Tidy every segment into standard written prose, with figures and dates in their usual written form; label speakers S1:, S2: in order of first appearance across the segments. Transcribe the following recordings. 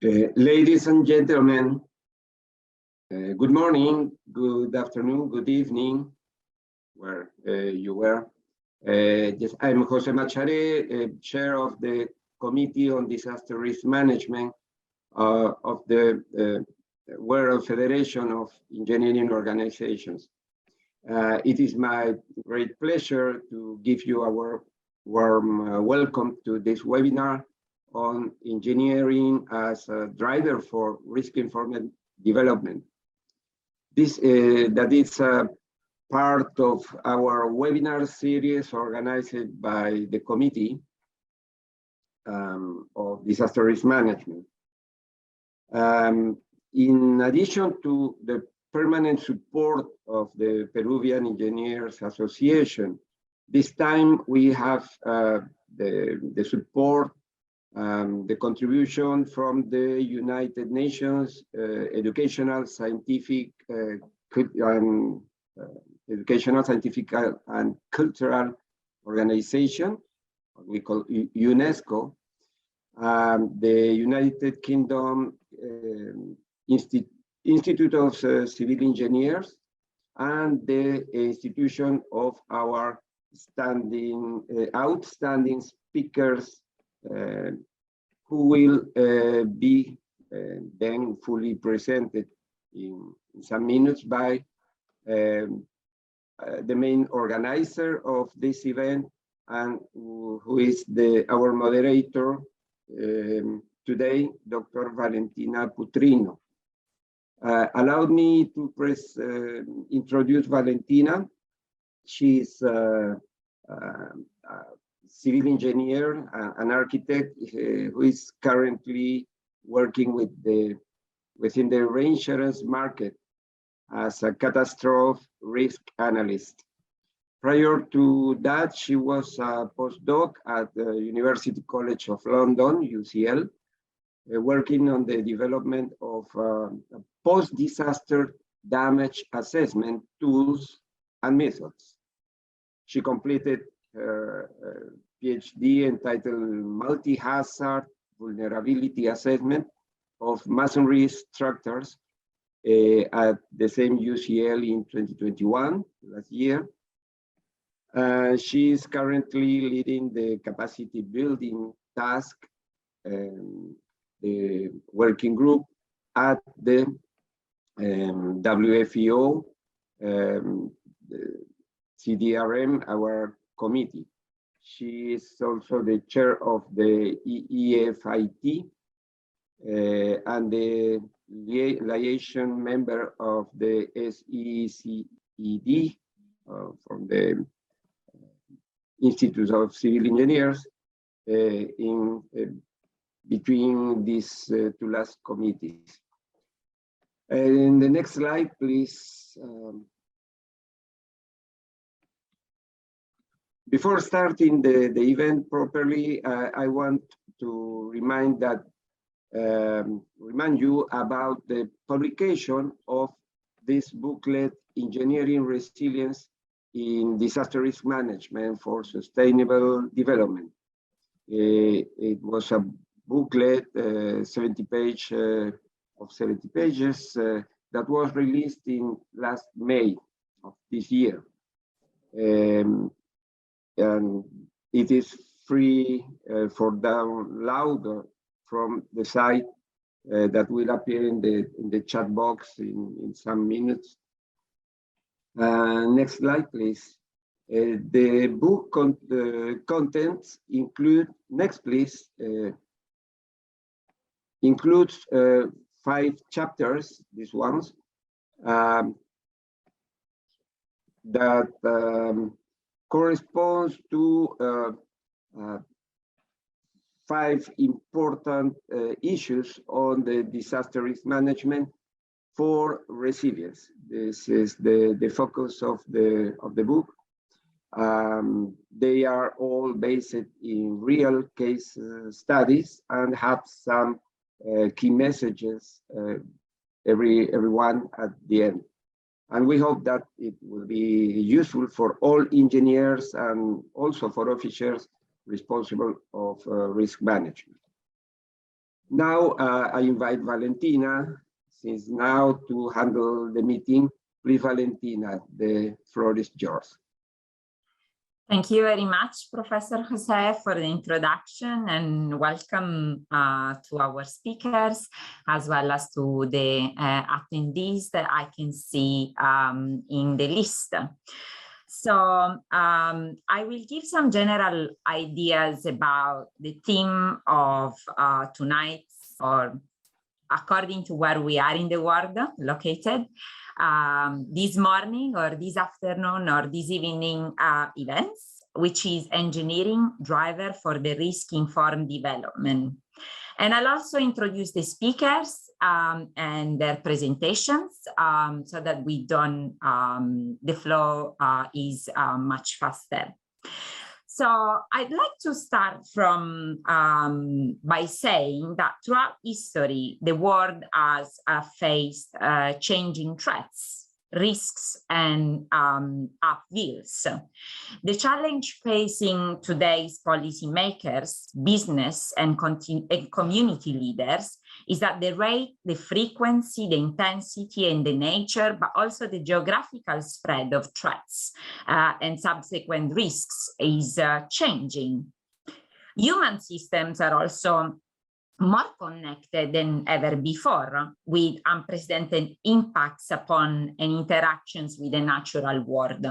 S1: Ladies and gentlemen, good morning, good afternoon, good evening, where you were. Yes, I'm Jose Machare, chair of the Committee on Disaster Risk Management of the World Federation of Engineering Organizations. It is my great pleasure to give you our warm welcome to this webinar on engineering as a driver for risk-informed development. That is a part of our webinar series organized by the Committee of Disaster Risk Management. In addition to the permanent support of the Peruvian Engineers Association, this time we have the support, the contribution from the United Nations Educational, Scientific, and Cultural Organization, we call UNESCO, the United Kingdom Institute of Civil Engineers, and the institution of our outstanding speakers who will be then fully presented in some minutes by the main organizer of this event, and who is our moderator today, Dr. Valentina Putrino. Allow me to introduce Valentina. She's a civil engineer, an architect who is currently working within the reinsurance market as a catastrophe risk analyst. Prior to that, she was a postdoc at the University College of London, UCL, working on the development of post-disaster damage assessment tools and methods. She completed her PhD entitled Multi-Hazard Vulnerability Assessment of Masonry Structures at the same UCL in 2021, last year. She is currently leading the capacity building task, the working group at the WFEO, CDRM, our committee. She is also the chair of the EEFIT and the liaison member of the SECED from the Institute of Civil Engineers between these two last committees. In the next slide, please. Before starting the event properly, I want to remind you about the publication of this booklet, Engineering Resilience in Disaster Risk Management for Sustainable Development. It was a booklet, 70 pages, that was released in last May of this year. And it is free for download from the site that will appear in the chat box in some minutes. Next slide, please. The book contents include, next please, includes 5 chapters, these ones, that corresponds to 5 important issues on the disaster risk management for resilience. This is the focus of the book. They are all based in real case studies and have some key messages, everyone at the end. And we hope that it will be useful for all engineers and also for officers responsible of risk management. Now I invite Valentina, since now, to handle the meeting. Please, Valentina, the floor is yours.
S2: Thank you very much, Professor Jose, for the introduction, and welcome to our speakers, as well as to the attendees that I can see in the list. So I will give some general ideas about the theme of tonight, or according to where we are in the world located, this morning or this afternoon or this evening events, which is engineering driver for the risk-informed development. And I'll also introduce the speakers and their presentations so that we don't, the flow is much faster. So I'd like to start from by saying that throughout history, the world has faced changing threats, risks, and upheavals. The challenge facing today's policymakers, business, and community leaders is that the rate, the frequency, the intensity, and the nature, but also the geographical spread of threats and subsequent risks is changing. Human systems are also more connected than ever before, with unprecedented impacts upon and interactions with the natural world.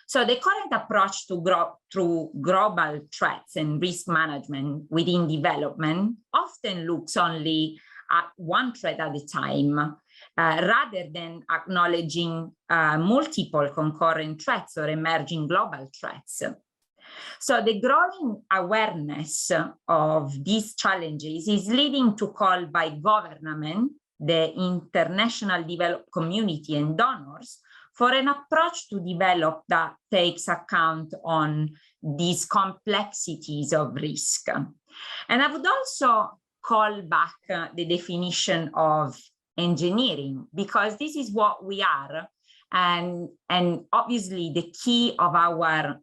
S2: So the current approach to global threats and risk management within development often looks only at one threat at a time, rather than acknowledging multiple concurrent threats or emerging global threats. So the growing awareness of these challenges is leading to call by government, the international development community, and donors for an approach to develop that takes account on these complexities of risk. And I would also call back the definition of engineering, because this is what we are. And obviously the key of our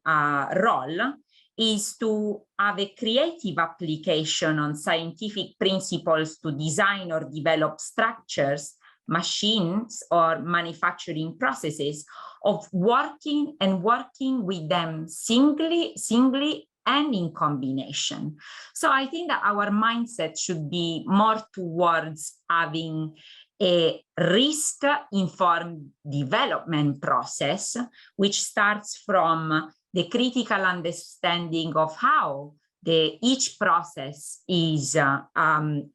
S2: role is to have a creative application on scientific principles to design or develop structures, machines, or manufacturing processes of working with them singly and in combination. So I think that our mindset should be more towards having a risk-informed development process, which starts from the critical understanding of how each process is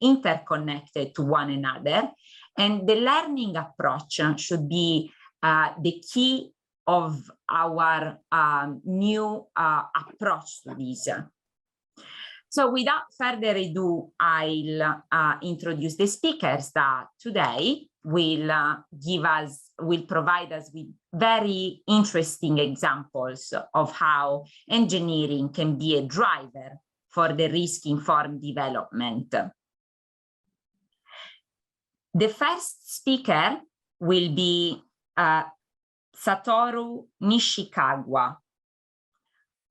S2: interconnected to one another. And the learning approach should be the key of our new approach to this. So without further ado, I'll introduce the speakers that today will provide us with very interesting examples of how engineering can be a driver for the risk-informed development. The first speaker will be Satoru Nishikawa,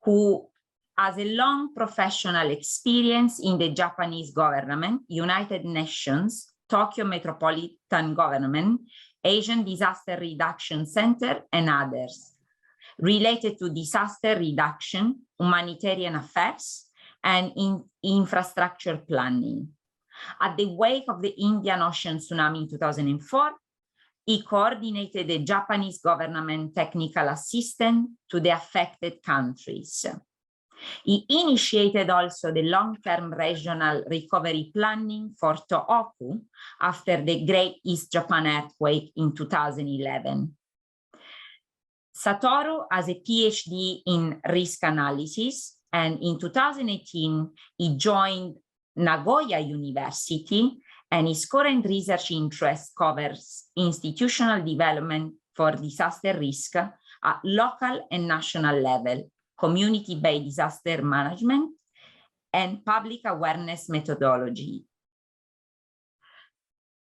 S2: who has a long professional experience in the Japanese government, United Nations, Tokyo Metropolitan Government, Asian Disaster Reduction Center, and others, related to disaster reduction, humanitarian affairs, and infrastructure planning. At the wake of the Indian Ocean tsunami in 2004, he coordinated the Japanese government technical assistance to the affected countries. He initiated also the long-term regional recovery planning for Tohoku after the Great East Japan earthquake in 2011. Satoru has a PhD in risk analysis, and in 2018, he joined Nagoya University, and his current research interest covers institutional development for disaster risk at local and national level, community-based disaster management, and public awareness methodology.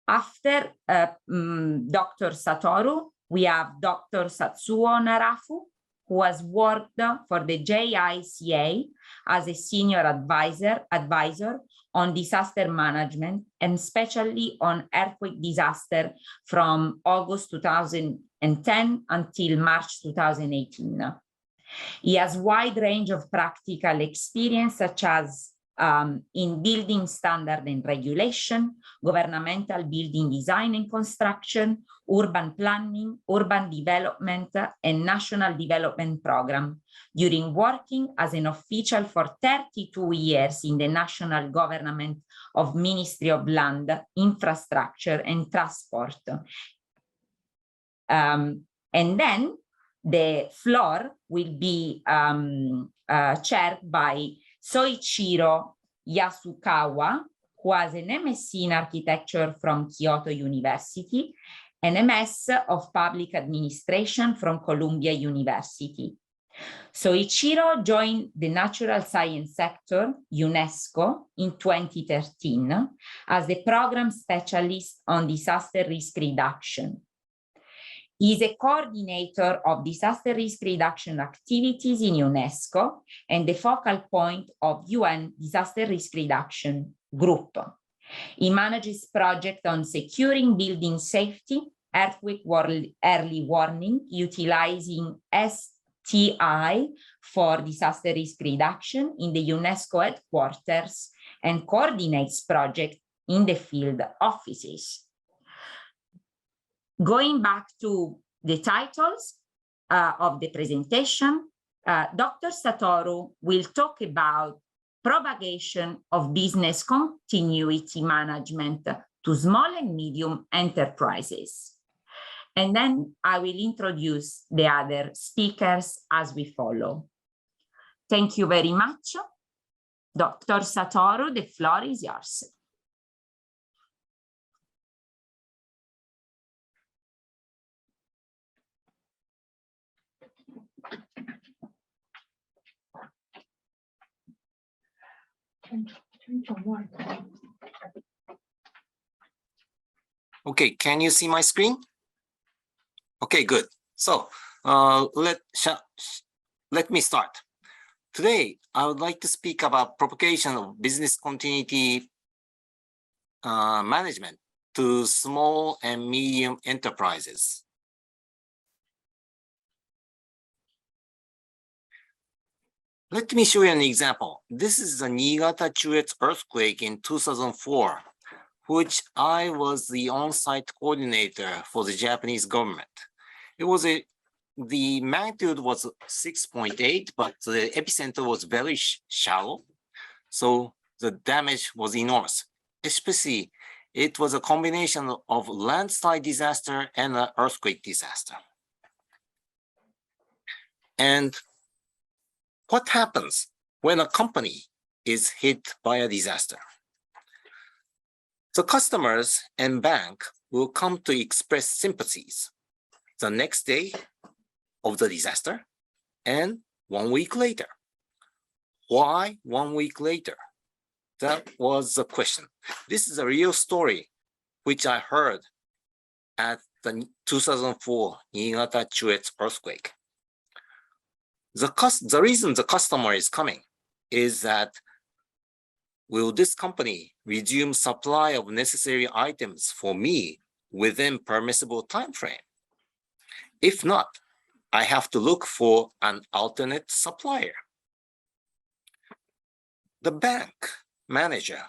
S2: After Dr. Satoru, we have Dr. Satsuo Narafu, who has worked for the JICA as a senior advisor on disaster management, and especially on earthquake disaster from August 2010 until March 2018. He has a wide range of practical experience, such as in building standard and regulation, governmental building design and construction, urban planning, urban development, and national development program, during working as an official for 32 years in the national government of Ministry of Land, Infrastructure and Transport. And then the floor will be chaired by Soichiro Yasukawa, who has an MSc in architecture from Kyoto University, and MS of public administration from Columbia University. Soichiro joined the natural science sector, UNESCO, in 2013 as the program specialist on disaster risk reduction. He is a coordinator of disaster risk reduction activities in UNESCO and the focal point of UN Disaster Risk Reduction Group. He manages projects on securing building safety, earthquake early warning, utilizing STI for disaster risk reduction in the UNESCO headquarters, and coordinates projects in the field offices. Going back to the titles of the presentation, Dr. Satoru will talk about propagation of business continuity management to small and medium enterprises. And then I will introduce the other speakers as we follow. Thank you very much. Dr. Satoru, the floor is yours.
S3: Okay, can you see my screen? Okay, good. So let me start. Today, I would like to speak about propagation of business continuity management to small and medium enterprises. Let me show you an example. This is the Niigata-Chuetsu earthquake in 2004, which I was the on-site coordinator for the Japanese government. It was the magnitude was 6.8, but the epicenter was very shallow. So the damage was enormous. Especially, it was a combination of landslide disaster and an earthquake disaster. And what happens when a company is hit by a disaster? The customers and bank will come to express sympathies the next day of the disaster and 1 week later. Why 1 week later? That was the question. This is a real story which I heard at the 2004 Niigata-Chuetsu earthquake. The reason the customer is coming is that will this company resume supply of necessary items for me within permissible time frame? If not, I have to look for an alternate supplier. The bank manager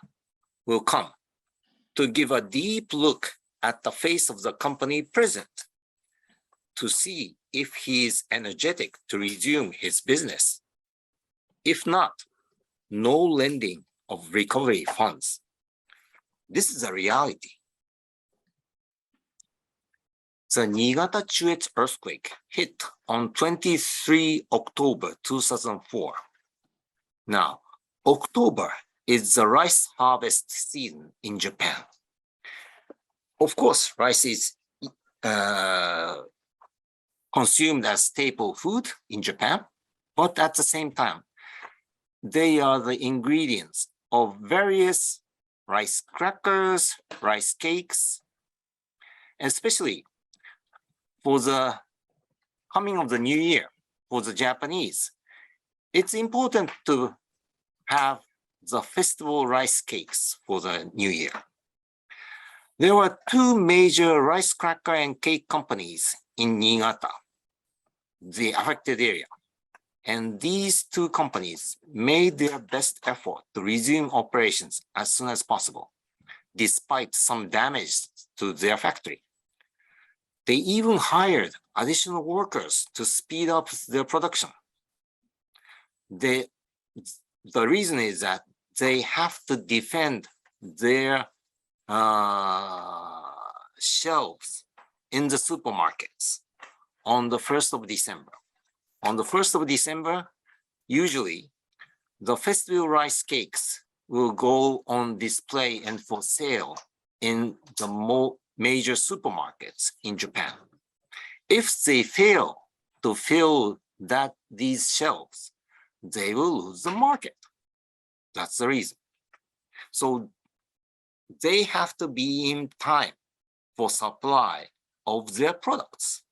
S3: will come to give a deep look at the face of the company present to see if he is energetic to resume his business. If not, no lending of recovery funds. This is a reality. The Niigata-Chuetsu earthquake hit on 23 October 2004. Now, October is the rice harvest season in Japan. Of course, rice is consumed as staple food in Japan, but at the same time, they are the ingredients of various rice crackers, rice cakes, especially for the coming of the new year, for the Japanese, it's important to have the festival rice cakes for the New Year. There were two major rice cracker and cake companies in Niigata, the affected area. And these two companies made their best effort to resume operations as soon as possible, despite some damage to their factory. They even hired additional workers to speed up their production. The reason is that they have to defend their shelves in the supermarkets on the 1st of December. On the 1st of December, usually the festival rice cakes will go on display and for sale in the major supermarkets in Japan. If they fail to fill these shelves, they will lose the market. That's the reason. So they have to be in time for supply of their products.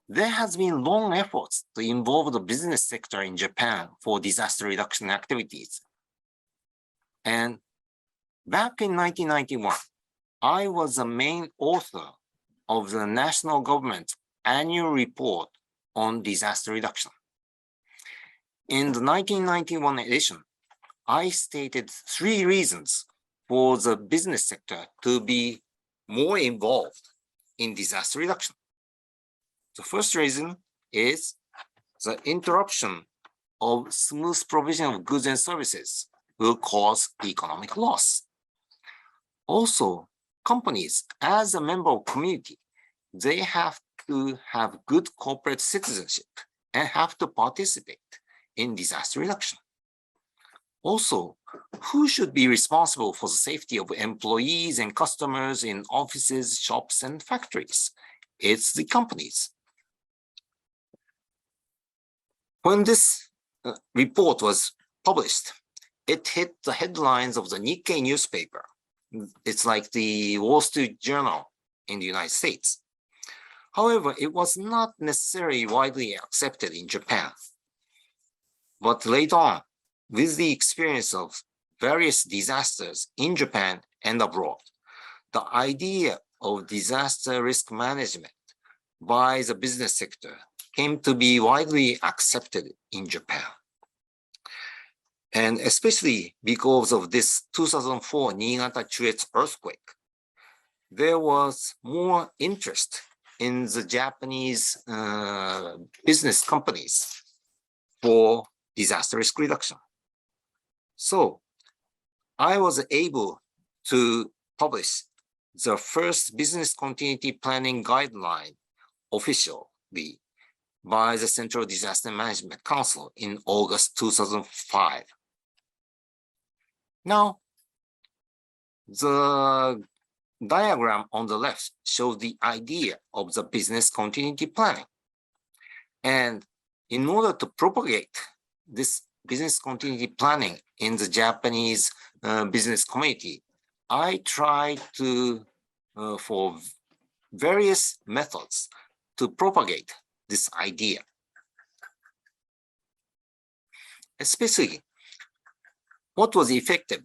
S3: There has been long efforts to involve the business sector in Japan for disaster reduction activities. And back in 1991, I was the main author of the national government's annual report on disaster reduction. In the 1991 edition, I stated 3 reasons for the business sector to be more involved in disaster reduction. The first reason is the interruption of smooth provision of goods and services will cause economic loss. Also, companies, as a member of community, they have to have good corporate citizenship and have to participate in disaster reduction. Also, who should be responsible for the safety of employees and customers in offices, shops, and factories? It's the companies. When this report was published, it hit the headlines of the Nikkei newspaper. It's like the Wall Street Journal in the United States. However, it was not necessarily widely accepted in Japan. But later on, with the experience of various disasters in Japan and abroad, the idea of disaster risk management by the business sector came to be widely accepted in Japan. And especially because of this 2004 Niigata Chuetsu earthquake, there was more interest in the Japanese business companies for disaster risk reduction. So I was able to publish the first business continuity planning guideline officially by the Central Disaster Management Council in August 2005. Now, the diagram on the left shows the idea of the business continuity planning. And in order to propagate this business continuity planning in the Japanese business community, I tried to, for various methods, to propagate this idea. Especially, what was effective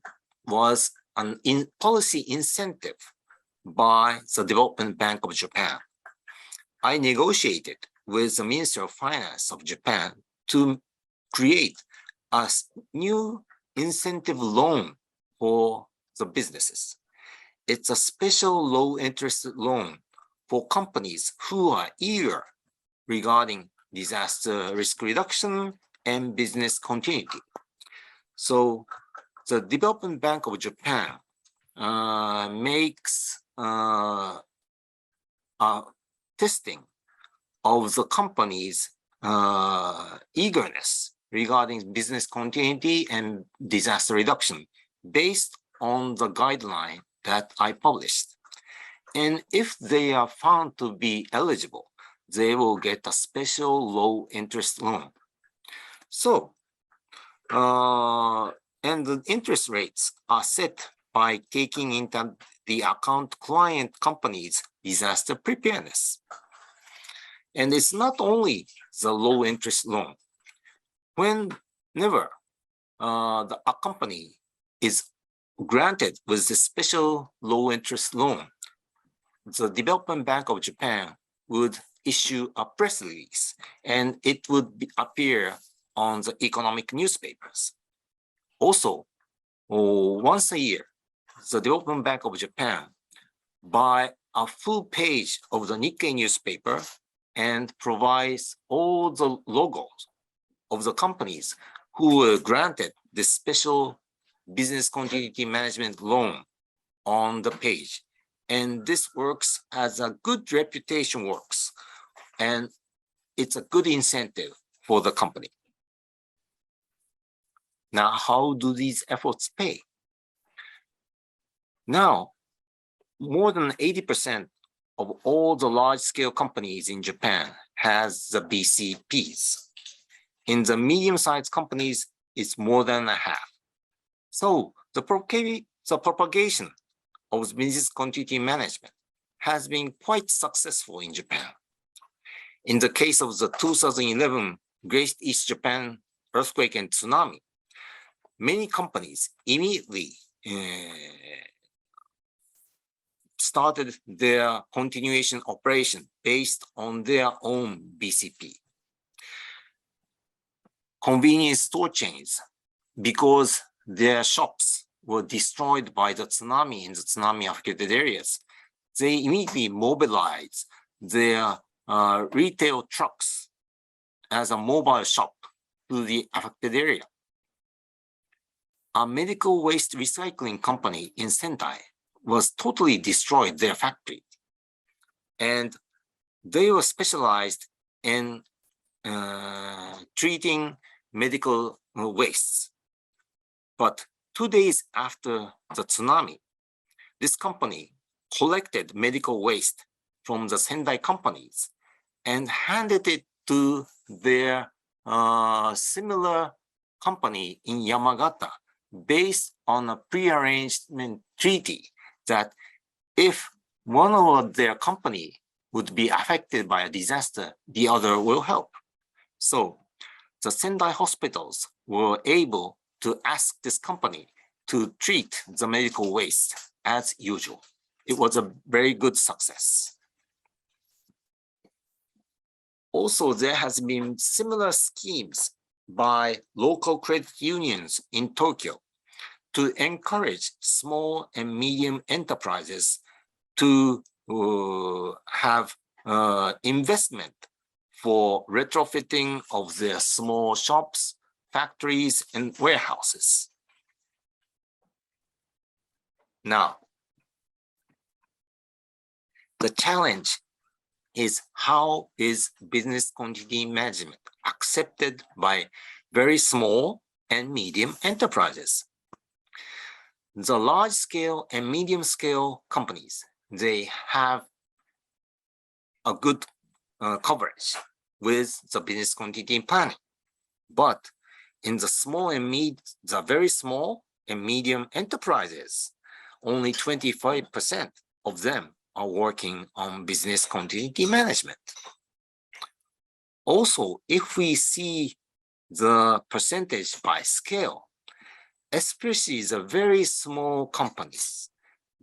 S3: was an policy incentive by the Development Bank of Japan. I negotiated with the Minister of Finance of Japan to create a new incentive loan for the businesses. It's a special low interest loan for companies who are eager regarding disaster risk reduction and business continuity. So the Development Bank of Japan makes testing of the company's eagerness regarding business continuity and disaster reduction based on the guideline that I published. And if they are found to be eligible, they will get a special low interest loan. So, and the interest rates are set by taking into the account client companies' disaster preparedness. And it's not only the low interest loan. Whenever a company is granted with the special low interest loan, the Development Bank of Japan would issue a press release, and it would appear on the economic newspapers. Also, once a year, the Development Bank of Japan buy a full page of the Nikkei newspaper and provides all the logos of the companies who were granted this special business continuity management loan on the page. And this works as a good reputation works, and it's a good incentive for the company. Now, how do these efforts pay? Now, more than 80% of all the large-scale companies in Japan has the BCPs. In the medium-sized companies, it's more than a half. So the propagation of business continuity management has been quite successful in Japan. In the case of the 2011 Great East Japan earthquake and tsunami, many companies immediately started their continuation operation based on their own BCP. Convenience store chains, because their shops were destroyed by the tsunami in the tsunami affected areas, they immediately mobilized their retail trucks as a mobile shop to the affected area. A medical waste recycling company in Sendai was totally destroyed, their factory. And they were specialized in treating medical wastes. But 2 days after the tsunami, this company collected medical waste from the Sendai companies and handed it to their similar company in Yamagata based on a pre-arrangement treaty that if one of their company would be affected by a disaster, the other will help. So the Sendai hospitals were able to ask this company to treat the medical waste as usual. It was a very good success. Also, there has been similar schemes by local credit unions in Tokyo to encourage small and medium enterprises to have investment for retrofitting of their small shops, factories, and warehouses. Now, the challenge is how is business continuity management accepted by very small and medium enterprises? The large scale and medium scale companies, they have a good coverage with the business continuity planning. But in the small and the very small and medium enterprises, only 25% of them are working on business continuity management. Also, if we see the percentage by scale, especially the very small companies,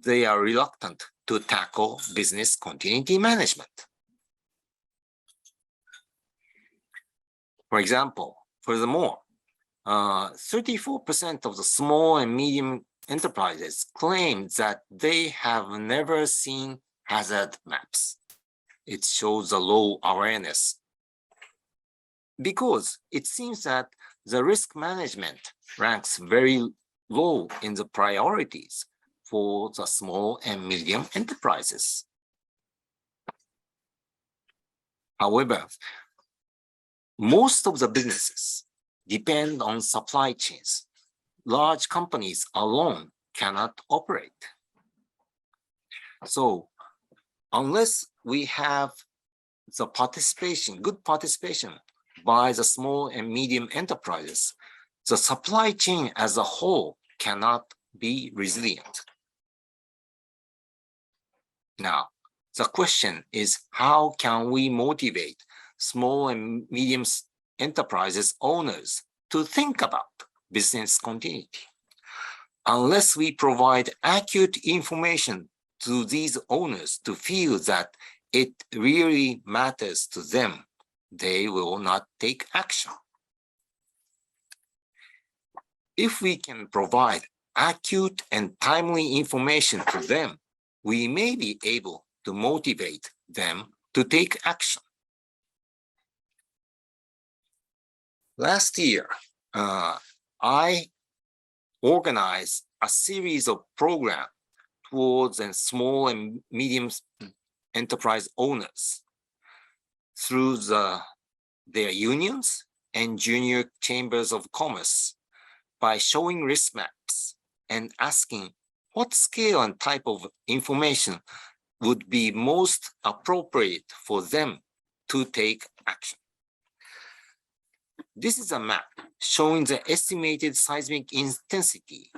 S3: they are reluctant to tackle business continuity management. For example, furthermore, 34% of the small and medium enterprises claim that they have never seen hazard maps. It shows a low awareness because it seems that the risk management ranks very low in the priorities for the small and medium enterprises. However, most of the businesses depend on supply chains. Large companies alone cannot operate. So unless we have the participation, good participation by the small and medium enterprises, the supply chain as a whole cannot be resilient. Now, The question is, how can we motivate small and medium enterprises owners to think about business continuity? Unless we provide accurate information to these owners to feel that it really matters to them, they will not take action. If we can provide accurate and timely information to them, we may be able to motivate them to take action. Last year, I organized a series of programs towards small and medium enterprise owners through their unions and junior chambers of commerce by showing risk maps and asking what scale and type of information would be most appropriate for them to take action. This is a map showing the estimated seismic intensity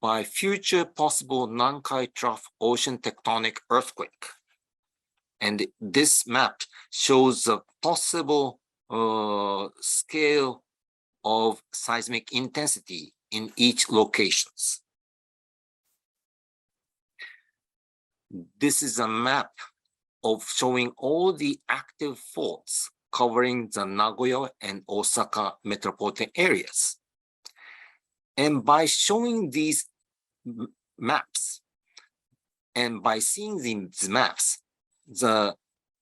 S3: by future possible Nankai Trough ocean tectonic earthquake. And this map shows the possible scale of seismic intensity in each locations. This is a map of showing all the active faults covering the Nagoya and Osaka metropolitan areas. And by showing these maps, and by seeing these maps, the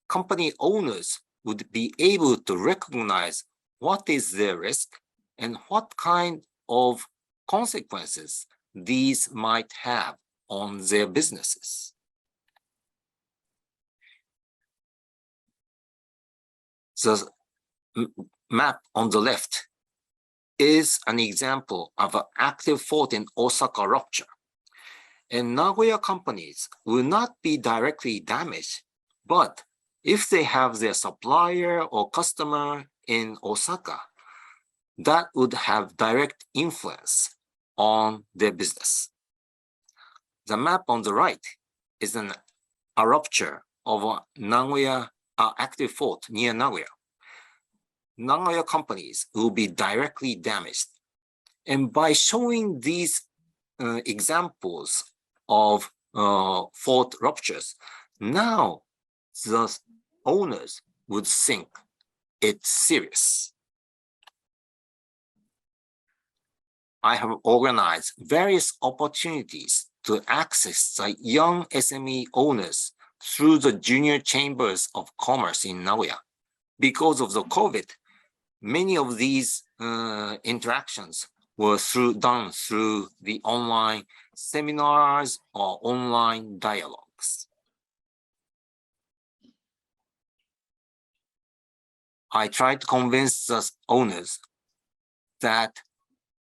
S3: company owners would be able to recognize what is their risk and what kind of consequences these might have on their businesses. The map on the left is an example of an active fault in Osaka rupture. And Nagoya companies will not be directly damaged, but if they have their supplier or customer in Osaka, that would have direct influence on their business. The map on the right is a rupture of a Nagoya active fault near Nagoya. Nagoya companies will be directly damaged. And by showing these examples of fault ruptures, now the owners would think it's serious. I have organized various opportunities to access the young SME owners through the junior chambers of commerce in Nagoya. Because of the COVID, many of these interactions were done through the online seminars or online dialogues. I tried to convince the owners that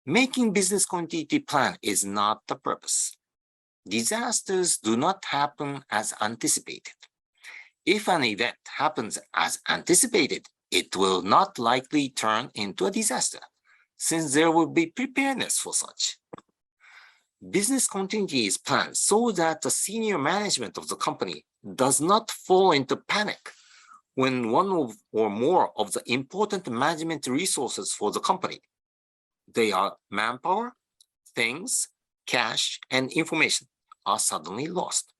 S3: making business continuity plan is not the purpose. Disasters do not happen as anticipated. If an event happens as anticipated, it will not likely turn into a disaster, since there will be preparedness for such. Business continuity is planned so that the senior management of the company does not fall into panic when one or more of the important management resources for the company, they are manpower, things, cash, and information, are suddenly lost.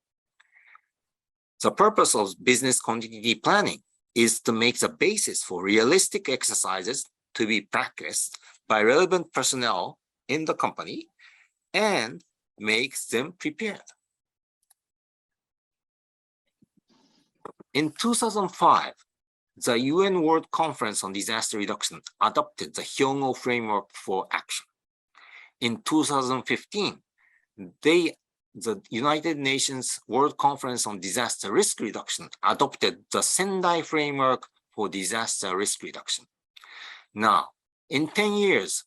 S3: The purpose of business continuity planning is to make the basis for realistic exercises to be practiced by relevant personnel in the company and makes them prepared. In 2005, the UN World Conference on Disaster Reduction adopted the Hyogo Framework for Action. In 2015, the United Nations World Conference on Disaster Risk Reduction adopted the Sendai Framework for Disaster Risk Reduction. Now, in 10 years,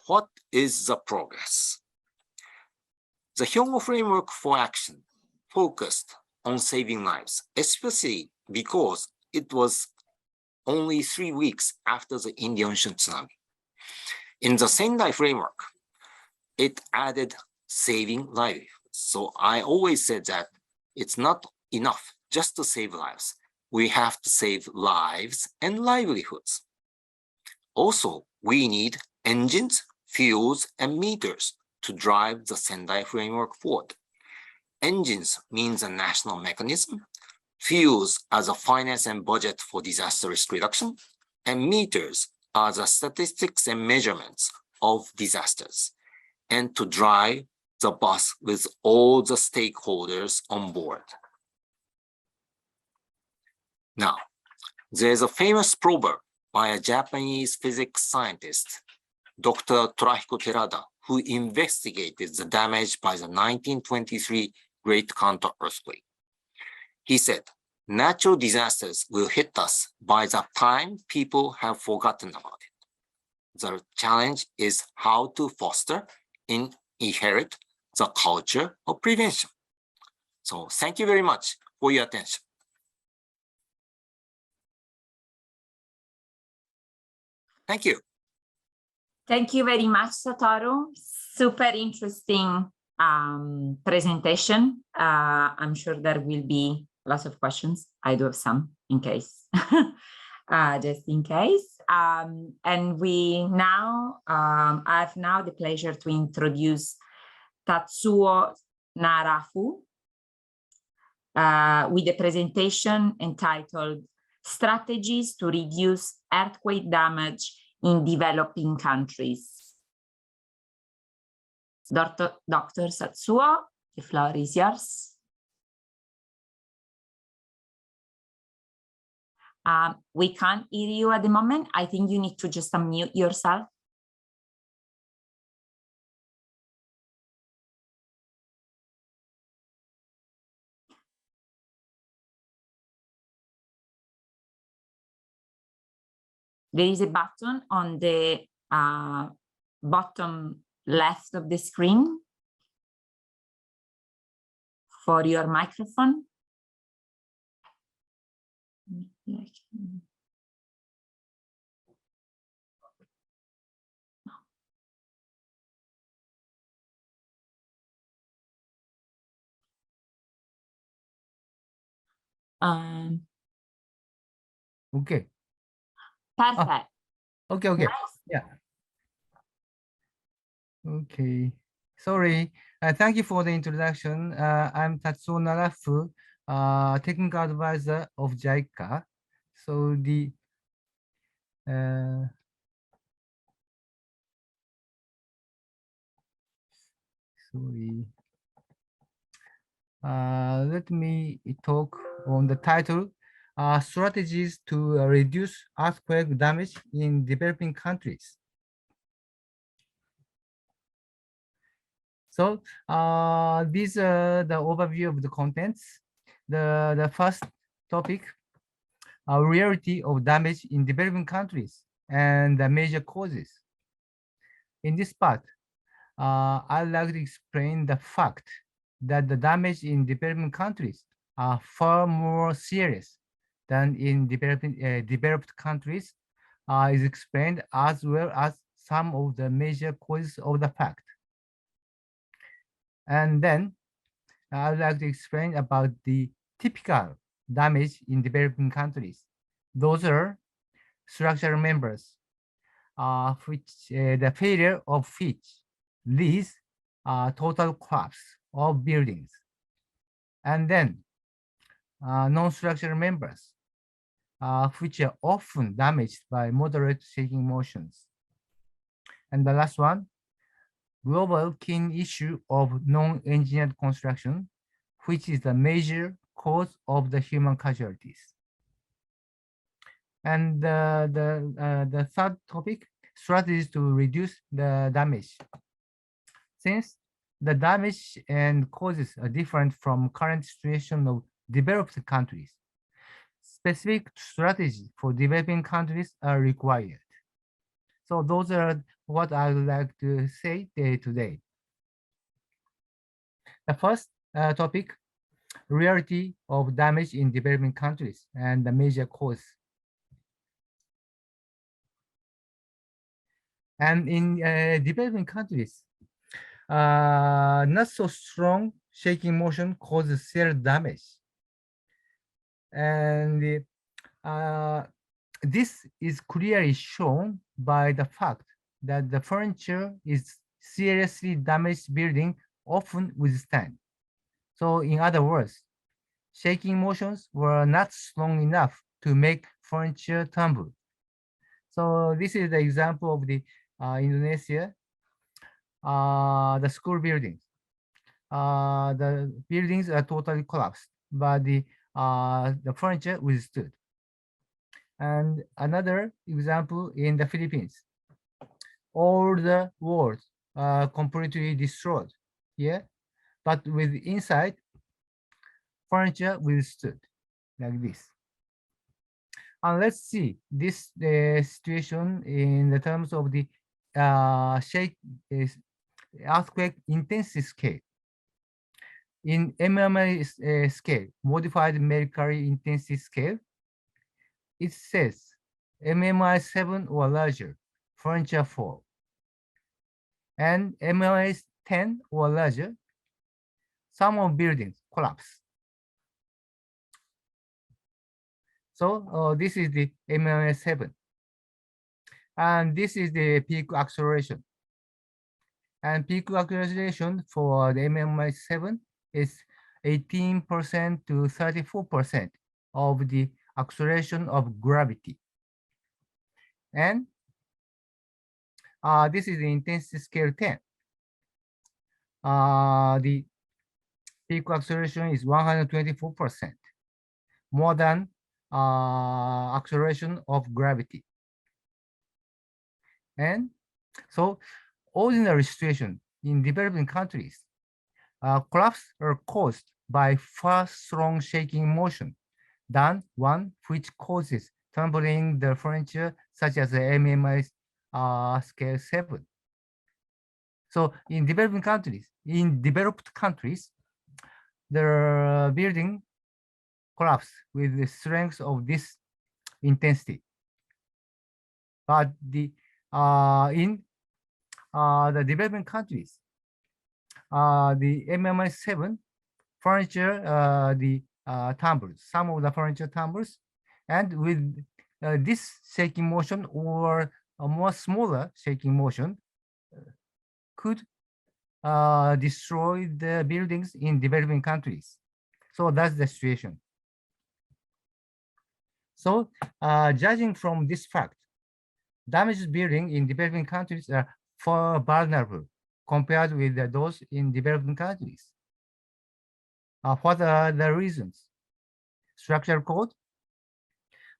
S3: what is the progress? The Hyogo Framework for Action focused on saving lives, especially because it was only 3 weeks after the Indian Ocean tsunami. In the Sendai Framework, it added saving lives. So I always said that it's not enough just to save lives. We have to save lives and livelihoods. Also, we need engines, fuels, and meters to drive the Sendai framework forward. Engines means a national mechanism, fuels as a finance and budget for disaster risk reduction, and meters are the statistics and measurements of disasters, and to drive the bus with all the stakeholders on board. Now, there's a famous proverb by a Japanese physics scientist, Dr. Torahiko Terada, who investigated the damage by the 1923 Great Kanto earthquake. He said, natural disasters will hit us by the time people have forgotten about it. The challenge is how to foster and inherit the culture of prevention. So thank you very much for your attention. Thank you.
S2: Thank you very much, Satoru. Super interesting presentation. I'm sure there will be lots of questions. I do have some in case, just in case. And we now, I have now the pleasure to introduce Tatsuo Narafu with a presentation entitled Strategies to Reduce Earthquake Damage in Developing Countries. Dr. Tatsuo, the floor is yours. We can't hear you at the moment. I think you need to just unmute yourself. There is a button on the bottom left of the screen for your microphone.
S4: Okay.
S2: Perfect.
S4: Okay.
S2: Nice.
S4: Yeah. Okay. Sorry. Thank you for the introduction. I'm Tatsuo Narafu, technical advisor of JICA. So the sorry. Let me talk on the title, Strategies to Reduce Earthquake Damage in Developing Countries. So these are the overview of the contents. The first topic, reality of damage in developing countries and the major causes. In this part, I'd like to explain the fact that the damage in developing countries are far more serious than in developed countries, is explained, as well as some of the major causes of the fact. And then I would like to explain about the typical damage in developing countries. Those are structural members, which the failure of which leads total collapse of buildings. And then non-structural members, which are often damaged by moderate shaking motions. And the last one, global keen issue of non-engineered construction, which is the major cause of the human casualties. And the third topic, strategies to reduce the damage. Since the damage and causes are different from current situation of developed countries, specific strategies for developing countries are required. So those are what I would like to say today. The first topic, reality of damage in developing countries and the major cause. And in developing countries, not so strong shaking motion causes serious damage. And this is clearly shown by the fact that the furniture is seriously damaged building often withstand. So in other words, shaking motions were not strong enough to make furniture tumble. So this is the example of the Indonesia, the school buildings. The buildings are totally collapsed, but the furniture withstood. And another example in the Philippines, all the walls are completely destroyed here, but with inside furniture withstood like this. And let's see this situation in the terms of the earthquake intensity scale. In MMI scale, modified Mercalli intensity scale, it says MMI 7 or larger, furniture fall. And MMI 10 or larger, some of buildings collapse. So this is the MMI 7. And this is the peak acceleration. And peak acceleration for the MMI 7 is 18% to 34% of the acceleration of gravity. And this is the intensity scale 10. The peak acceleration is 124%, more than acceleration of gravity. And so ordinary situation in developing countries, collapse are caused by far strong shaking motion than one which causes tumbling the furniture, such as the MMI scale 7. So in developing countries, in developed countries, the building collapse with the strength of this intensity. But in the developing countries, the MMI 7 furniture, tumbles, some of the furniture tumbles, and with this shaking motion or a more smaller shaking motion could destroy the buildings in developing countries. So that's the situation. So judging from this fact, damaged buildings in developing countries are far vulnerable compared with those in developing countries. What are the reasons? Structural code,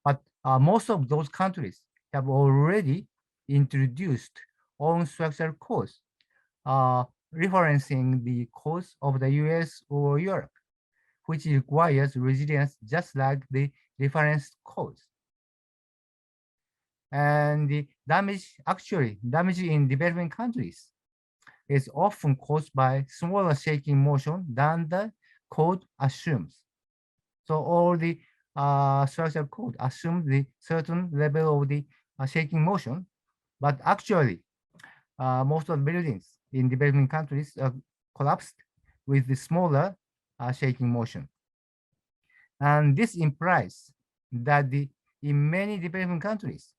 S4: but most of those countries have already introduced own structural codes, referencing the codes of the US or Europe, which requires resilience just like the reference codes. And the damage in developing countries is often caused by smaller shaking motion than the code assumes. So all the structural code assumes the certain level of the shaking motion, but actually most of the buildings in developing countries are collapsed with the smaller shaking motion. And this implies that in many developing countries,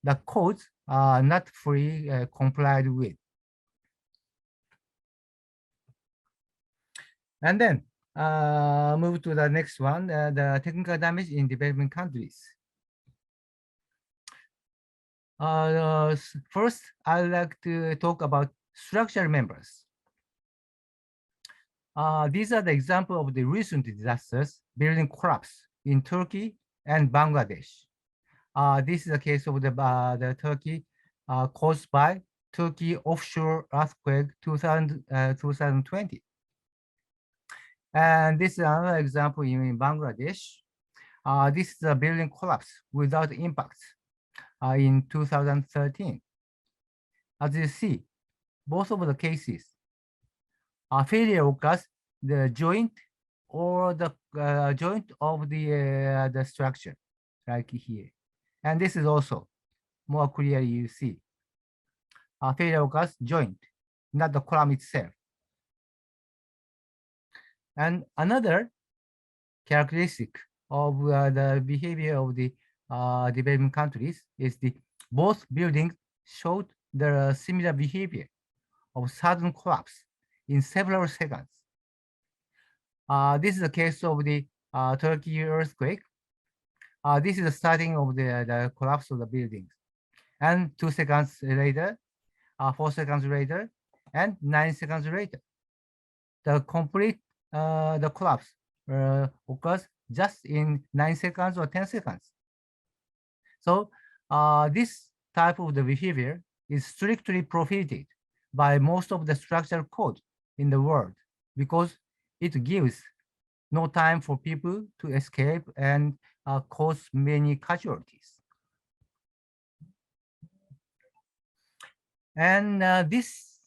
S4: the codes are not fully complied with. And then move to the next one, the technical damage in developing countries. First, I'd like to talk about structural members. These are the example of the recent disasters, building collapse in Turkey and Bangladesh. This is the case of the Turkey caused by Turkey offshore earthquake 2020. And this is another example in Bangladesh. This is a building collapse without impact in 2013. As you see, both of the cases, failure occurs the joint or the joint of the structure, like here. And this is also more clearly you see. Failure occurs joint, not the column itself. And another characteristic of the behavior of the developing countries is the both buildings showed the similar behavior of sudden collapse in several seconds. This is the case of the Turkey earthquake. This is the starting of the collapse of the buildings. And 2 seconds later, 4 seconds later, and 9 seconds later, the complete the collapse occurs just in 9 seconds or 10 seconds. So this type of the behavior is strictly prohibited by most of the structural code in the world because it gives no time for people to escape and cause many casualties. And this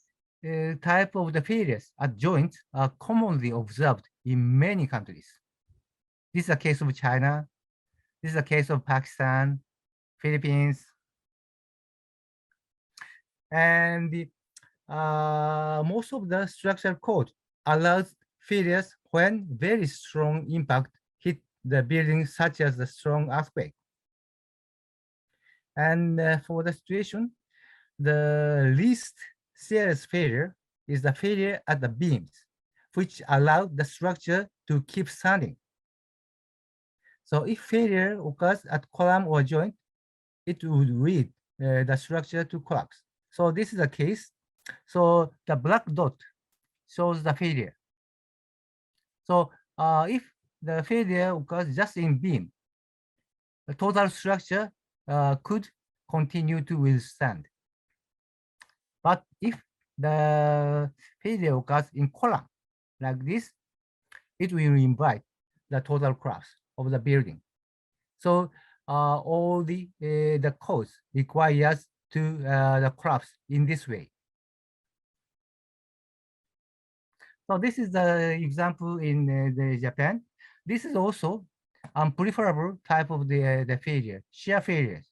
S4: type of the failures at joints are commonly observed in many countries. This is a case of China. This is a case of Pakistan, Philippines. And the, most of the structural code allows failures when very strong impact hit the building, such as the strong earthquake. And for the situation, the least serious failure is the failure at the beams, which allow the structure to keep standing. So if failure occurs at column or joint, it would lead the structure to collapse. So this is the case. So the black dot shows the failure. So if the failure occurs just in beam, the total structure could continue to withstand. But if the failure occurs in column like this, it will invite the total collapse of the building. So all the cause requires to the collapse in this way. So this is the example in the Japan. This is also preferable type of the failure, shear failures.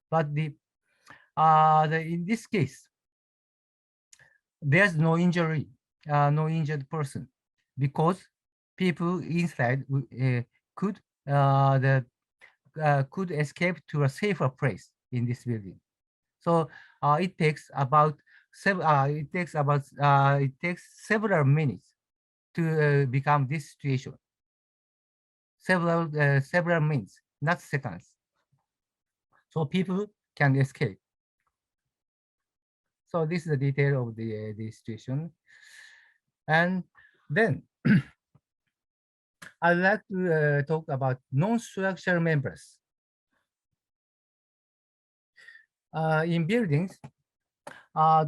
S4: But in this case, there's no injury, no injured person, because people inside could could escape to a safer place in this building. So it takes several minutes to become this situation. Several minutes, not seconds. So people can escape. So this is the detail of the situation. And then I'd like to talk about non-structural members. In buildings,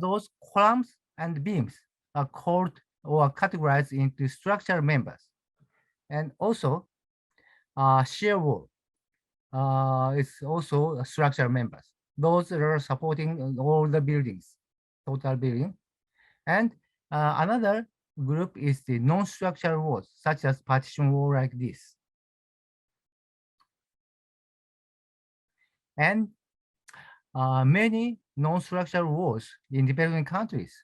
S4: those columns and beams are called or categorized into structural members. And also, shear wall is also a structural members. Those are supporting all the buildings, total building. And another group is the non-structural walls, such as partition wall like this. And many non-structural walls in developing countries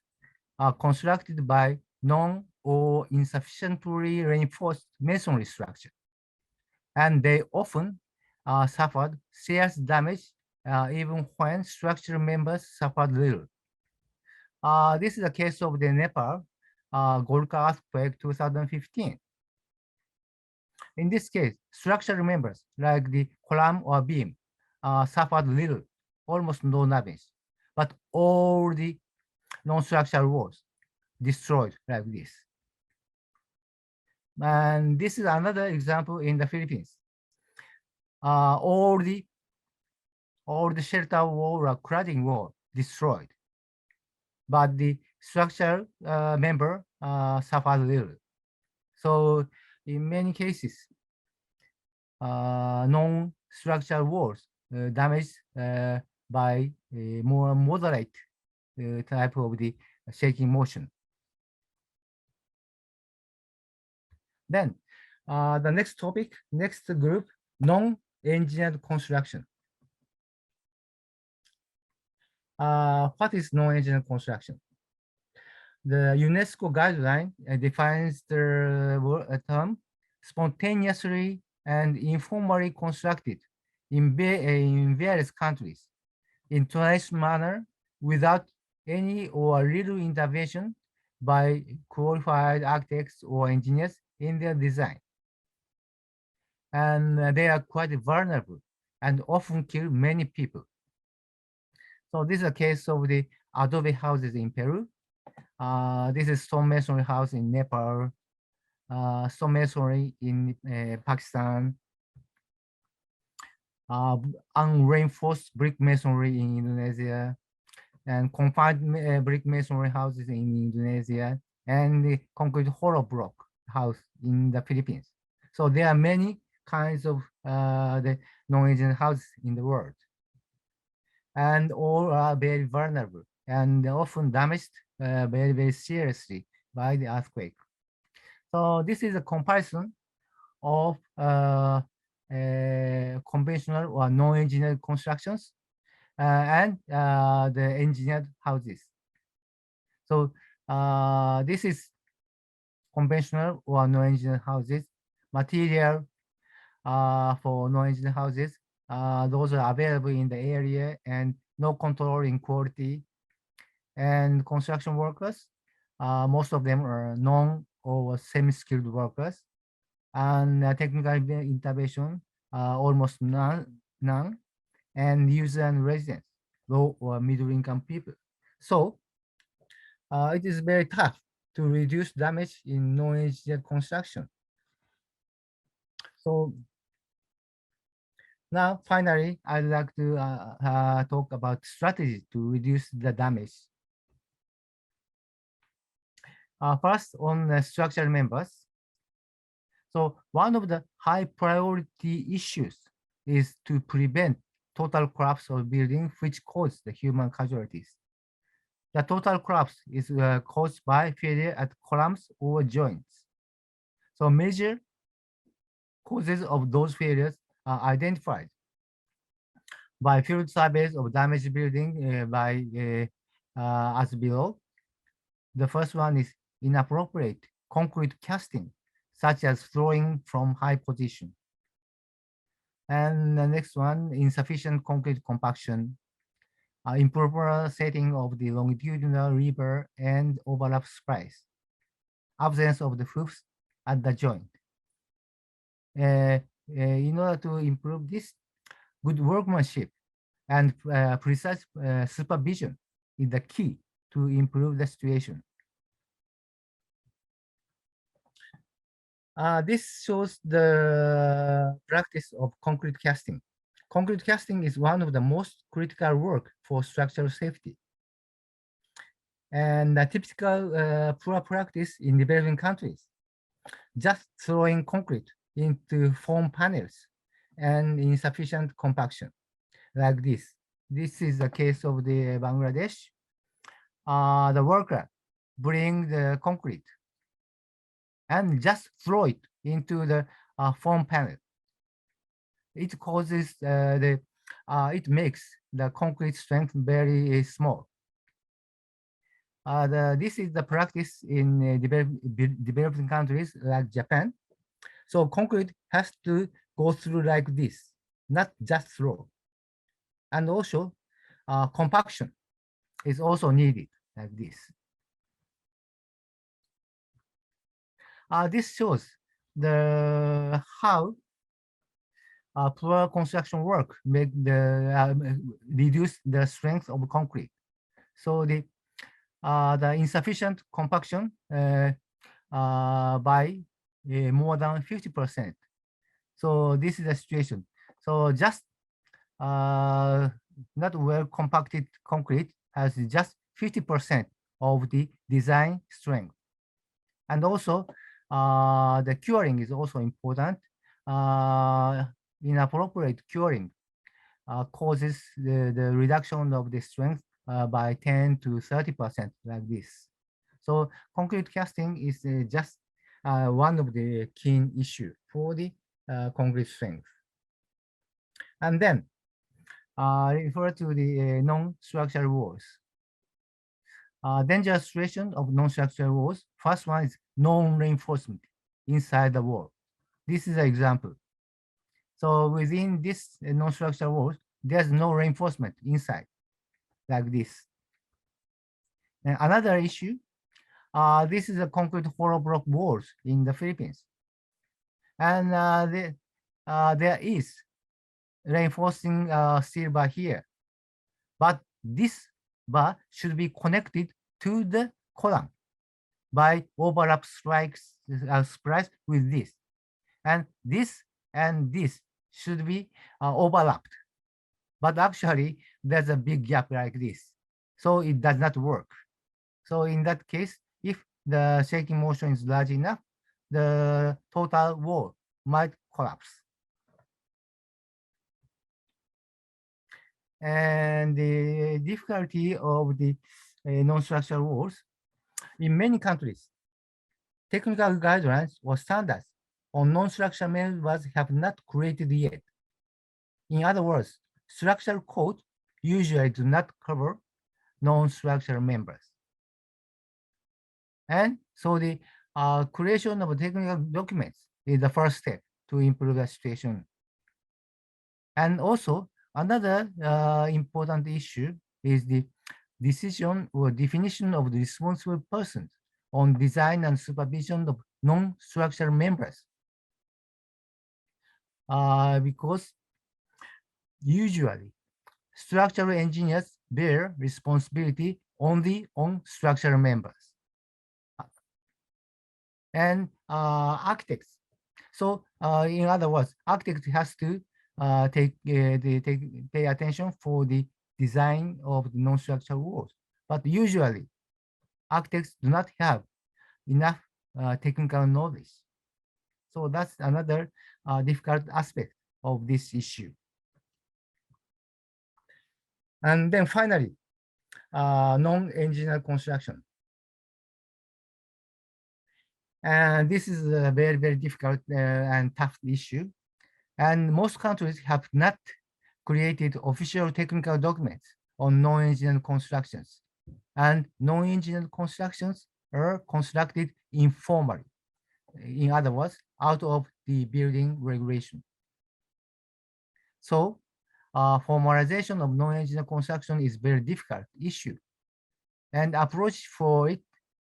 S4: are constructed by non or insufficiently reinforced masonry structure. And they often suffered serious damage even when structural members suffered little. This is a case of the Nepal Golka earthquake 2015. In this case, structural members like the column or beam suffered little, almost no damage, but all the non-structural walls destroyed like this. And this is another example in the Philippines. All the shelter wall or cladding wall destroyed, but the structural member suffered little. So in many cases, non-structural walls damaged by a more moderate type of the shaking motion. Then the next topic, next group, non-engineered construction. What is non-engineered construction? The UNESCO guideline defines the term spontaneously and informally constructed in various countries in traditional manner without any or little intervention by qualified architects or engineers in their design. And they are quite vulnerable and often kill many people. So this is a case of the adobe houses in Peru. This is stone masonry house in Nepal, stone masonry in Pakistan, unreinforced brick masonry in Indonesia, and confined brick masonry houses in Indonesia, and the concrete hollow block house in the Philippines. So there are many kinds of the non-engineered houses in the world, and all are very vulnerable and often damaged very, very seriously by the earthquake. So this is a comparison of conventional or non-engineered constructions and the engineered houses. So this is conventional or non-engineered houses. Material for non-engineered houses, those are available in the area and no control in quality. And construction workers, most of them are non or semi-skilled workers, and technical intervention, almost none, and user and residents, low or middle income people. So it is very tough to reduce damage in non-engineered construction. So now, finally, I'd like to talk about strategies to reduce the damage. First, on the structural members. So one of the high priority issues is to prevent total collapse of building, which cause the human casualties. The total collapse is caused by failure at columns or joints. So major causes of those failures are identified by field surveys of damaged building as below. The first one is inappropriate concrete casting, such as throwing from high position. And the next one, insufficient concrete compaction, improper setting of the longitudinal river and overlap splice, absence of the hoops at the joint. In order to improve this, good workmanship and precise supervision is the key to improve the situation. This shows the practice of concrete casting. Concrete casting is one of the most critical work for structural safety. And the typical poor practice in developing countries, just throwing concrete into foam panels and insufficient compaction, like this. This is the case of the Bangladesh. The worker bring the concrete and just throw it into the foam panel. It causes it makes the concrete strength very small. This is the practice in developing countries like Japan. So concrete has to go through like this, not just throw. And also compaction is also needed like this. This shows the how poor construction work make the reduce the strength of concrete. So the insufficient compaction by more than 50%. So this is the situation. So just not well compacted concrete has just 50% of the design strength. And also the curing is also important. Inappropriate curing causes the reduction of the strength by 10 to 30% like this. So concrete casting is just one of the key issues for the concrete strength. And then refer to the non-structural walls. Dangerous situation of non-structural walls. First one is non-reinforcement inside the wall. This is an example. So within this non-structural walls, there's no reinforcement inside, like this. And another issue, this is a concrete hollow block walls in the Philippines. And there is reinforcing steel bar here. But this bar should be connected to the column by overlap splice with this. And this should be overlapped. But actually, there's a big gap like this. So it does not work. So in that case, if the shaking motion is large enough, the total wall might collapse. And the difficulty of the non-structural walls, in many countries, technical guidelines or standards on non-structural members have not created yet. In other words, structural code usually do not cover non-structural members. And so the creation of technical documents is the first step to improve the situation. And also, another important issue is the decision or definition of the responsible persons on design and supervision of non-structural members. Because usually structural engineers bear responsibility only on structural members. And architects. So in other words, architect has to pay attention for the design of the non-structural walls. But usually, architects do not have enough technical knowledge. So that's another difficult aspect of this issue. And then finally, non-engineer construction. And this is a very, very difficult and tough issue. And most countries have not created official technical documents on non-engineered constructions. And non-engineered constructions are constructed informally. In other words, out of the building regulation. So formalization of non-engineered construction is very difficult issue. And approach for it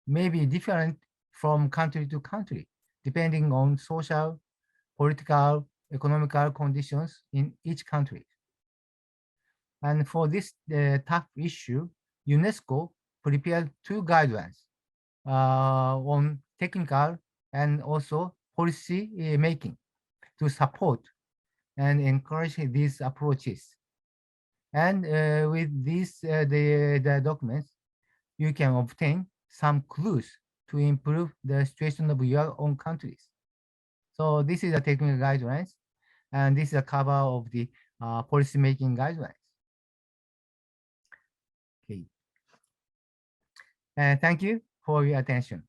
S4: may be different from country to country, depending on social, political, economical conditions in each country. And for this tough issue, UNESCO prepared 2 guidelines on technical and also policy making to support and encourage these approaches. And with these the documents, you can obtain some clues to improve the situation of your own countries. So this is a technical guidelines, and this is a cover of the policy making guidelines. Okay. And thank you for your attention.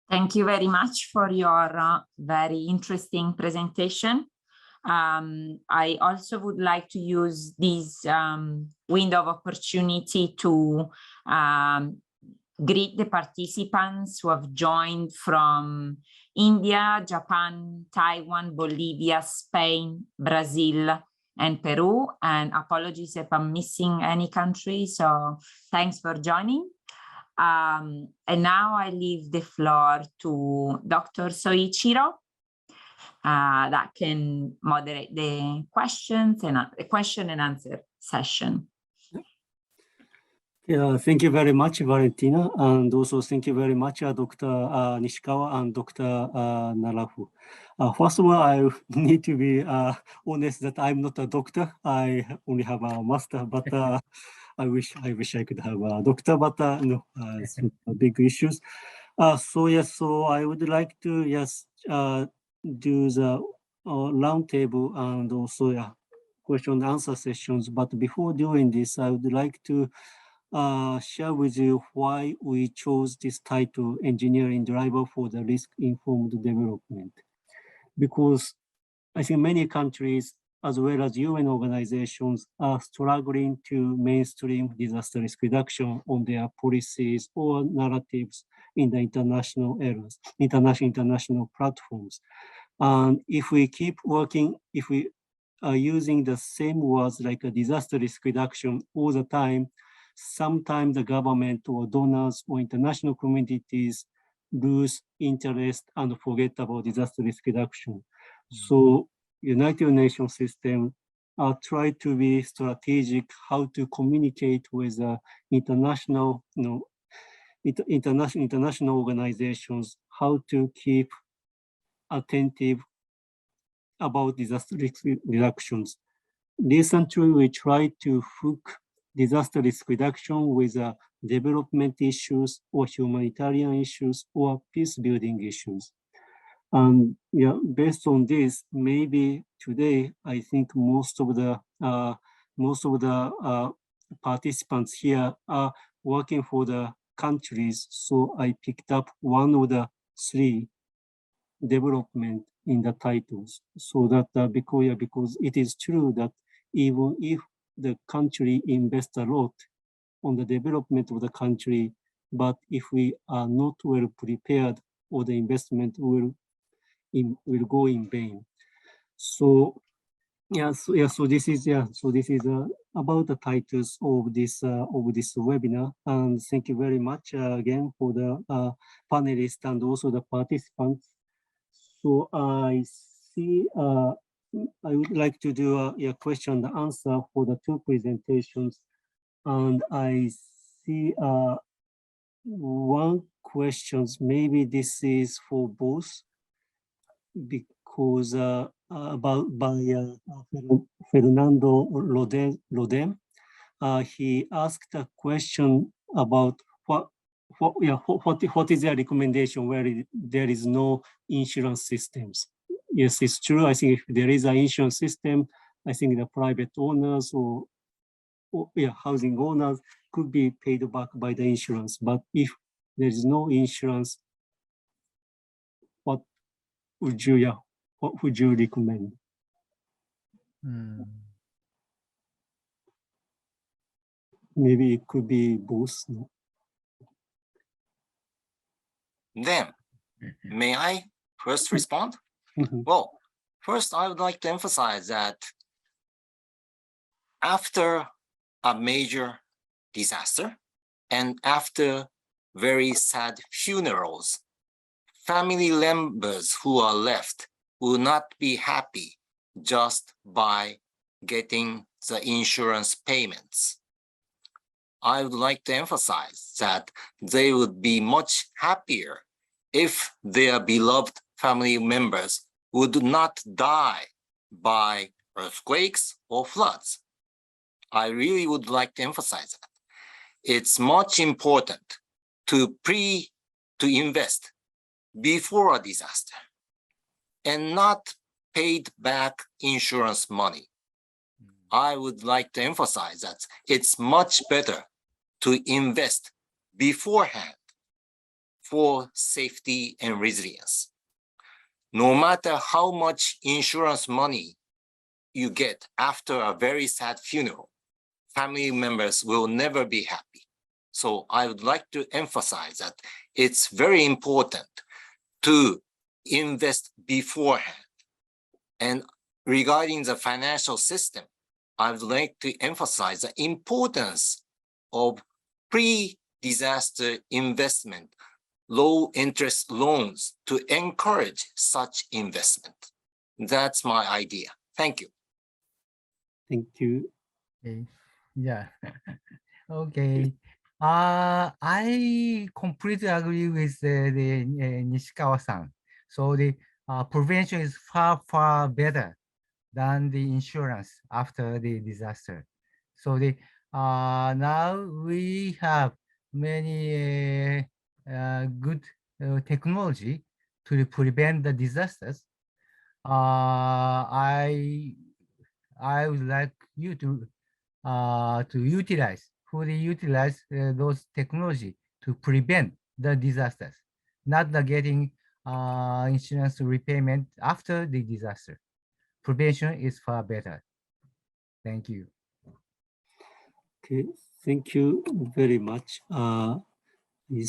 S2: Thank you very much for your very interesting presentation. I also would like to use this window of opportunity to greet the participants who have joined from India, Japan, Taiwan, Bolivia, Spain, Brazil, and Peru. And apologies if I'm missing any country. So thanks for joining. And now I leave the floor to Dr. Soichiro that can moderate the questions and the question and answer session.
S5: Yeah, thank you very much, Valentina, and also thank you very much, Dr. Nishikawa and Dr. Narafu. First of all, I need to be honest that I'm not a doctor. I only have a master, but I wish I could have a doctor, but no, it's big issues. So yes, so I would like to do the round table and also question and answer sessions. But before doing this, I would like to share with you why we chose this title, Engineering Driver for the Risk-Informed Development. Because I think many countries as well as UN organizations are struggling to mainstream disaster risk reduction on their policies or narratives in the international areas, international platforms. And if we keep working, if we are using the same words like a disaster risk reduction all the time, sometimes the government or donors or international communities lose interest and forget about disaster risk reduction. So United Nations system try to be strategic how to communicate with international, international organizations, how to keep attentive about disaster risk reductions. Recently, we tried to hook disaster risk reduction with development issues or humanitarian issues or peace building issues. And yeah, based on this, maybe today, I think most of the participants here are working for the countries. So I picked up one of the three development in the titles, so that because it is true that even if the country invests a lot on the development of the country, but if we are not well prepared, or the investment will go in vain. So so this is about the titles of this webinar. And thank you very much again for the panelists and also the participants. So I see I would like to do a question and answer for the two presentations, and I see one question. Maybe this is for both, because by Fernando Rodem. He asked a question about what is their recommendation where there is no insurance systems. Yes, it's true. I think if there is an insurance system, I think the private owners or housing owners could be paid back by the insurance. But if there is no insurance, what would you recommend? Maybe it could be both. No?
S3: Then, may I first respond? Well, first, I would like to emphasize that after a major disaster and after very sad funerals, family members who are left will not be happy just by getting the insurance payments. I would like to emphasize that they would be much happier if their beloved family members would not die by earthquakes or floods. I really would like to emphasize that. It's much important to invest before a disaster and not paid back insurance money. I would like to emphasize that it's much better to invest beforehand for safety and resilience. No matter how much insurance money you get after a very sad funeral, family members will never be happy. So I would like to emphasize that it's very important to invest beforehand. And regarding the financial system, I would like to emphasize the importance of pre-disaster investment, low interest loans to encourage such investment. That's my idea. Thank you.
S5: Thank you.
S4: Okay. Yeah. Okay. I completely agree with the Nishikawa-san. So the prevention is far better than the insurance after the disaster. So the now we have many good technology to prevent the disasters. I would like you to fully utilize those technology to prevent the disasters, not the getting insurance repayment after the disaster. prevention is far better. Thank you.
S5: Okay, thank you very much. I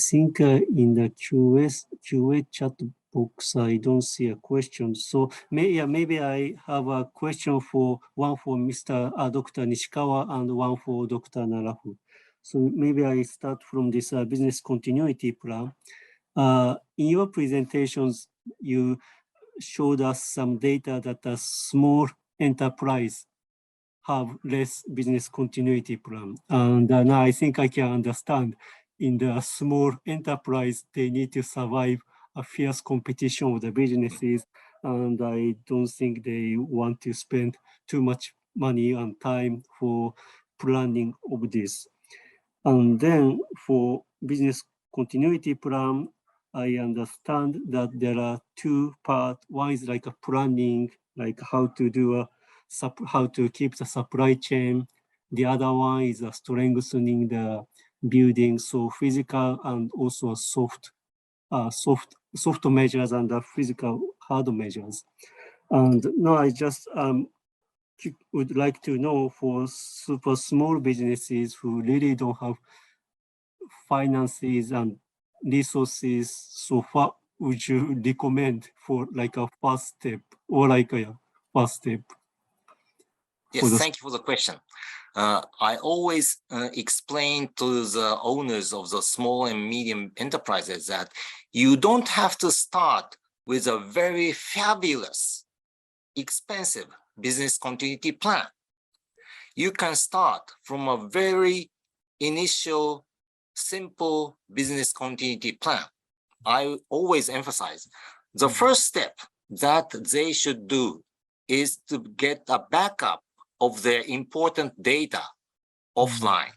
S5: think in the QA chat box, I don't see a question. So maybe I have a question for one for Mr. Dr. Nishikawa and one for Dr. Narafu. So maybe I start from this business continuity plan. In your presentations, you showed us some data that a small enterprise have less business continuity plan. And now I think I can understand in the small enterprise, they need to survive a fierce competition with the businesses. And I don't think they want to spend too much money and time for planning of this. And then for business continuity plan, I understand that there are two parts. One is like a planning, like how to do how to keep the supply chain. The other one is strengthening the building, so physical and also soft measures and the physical hard measures. And now I just would like to know for super small businesses who really don't have finances and resources, so far would you recommend for like a first step or like a first step?
S3: Yes, thank you for the question. I always explain to the owners of the small and medium enterprises that you don't have to start with a very fabulous, expensive business continuity plan. You can start from a very initial, simple business continuity plan. I always emphasize the first step that they should do is to get a backup of their important data offline.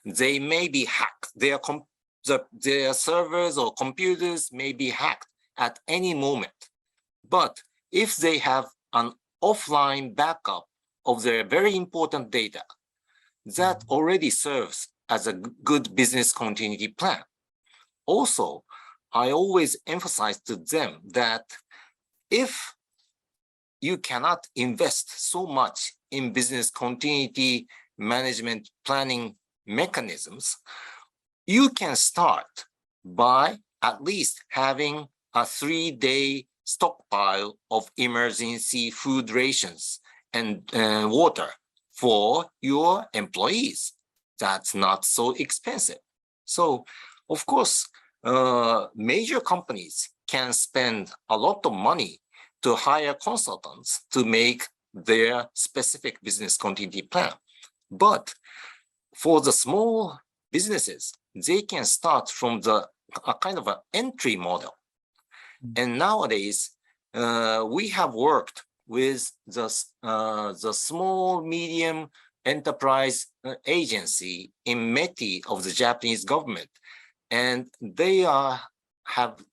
S3: They may be hacked. Their servers or computers may be hacked at any moment. But if they have an offline backup of their very important data, that already serves as a good business continuity plan. Also, I always emphasize to them that if you cannot invest so much in business continuity management planning mechanisms, you can start by at least having a 3-day stockpile of emergency food rations and water for your employees. That's not so expensive. So, of course, major companies can spend a lot of money to hire consultants to make their specific business continuity plan. But for the small businesses, they can start from a kind of an entry model. And nowadays, we have worked with the small, medium enterprise agency in METI of the Japanese government. And they have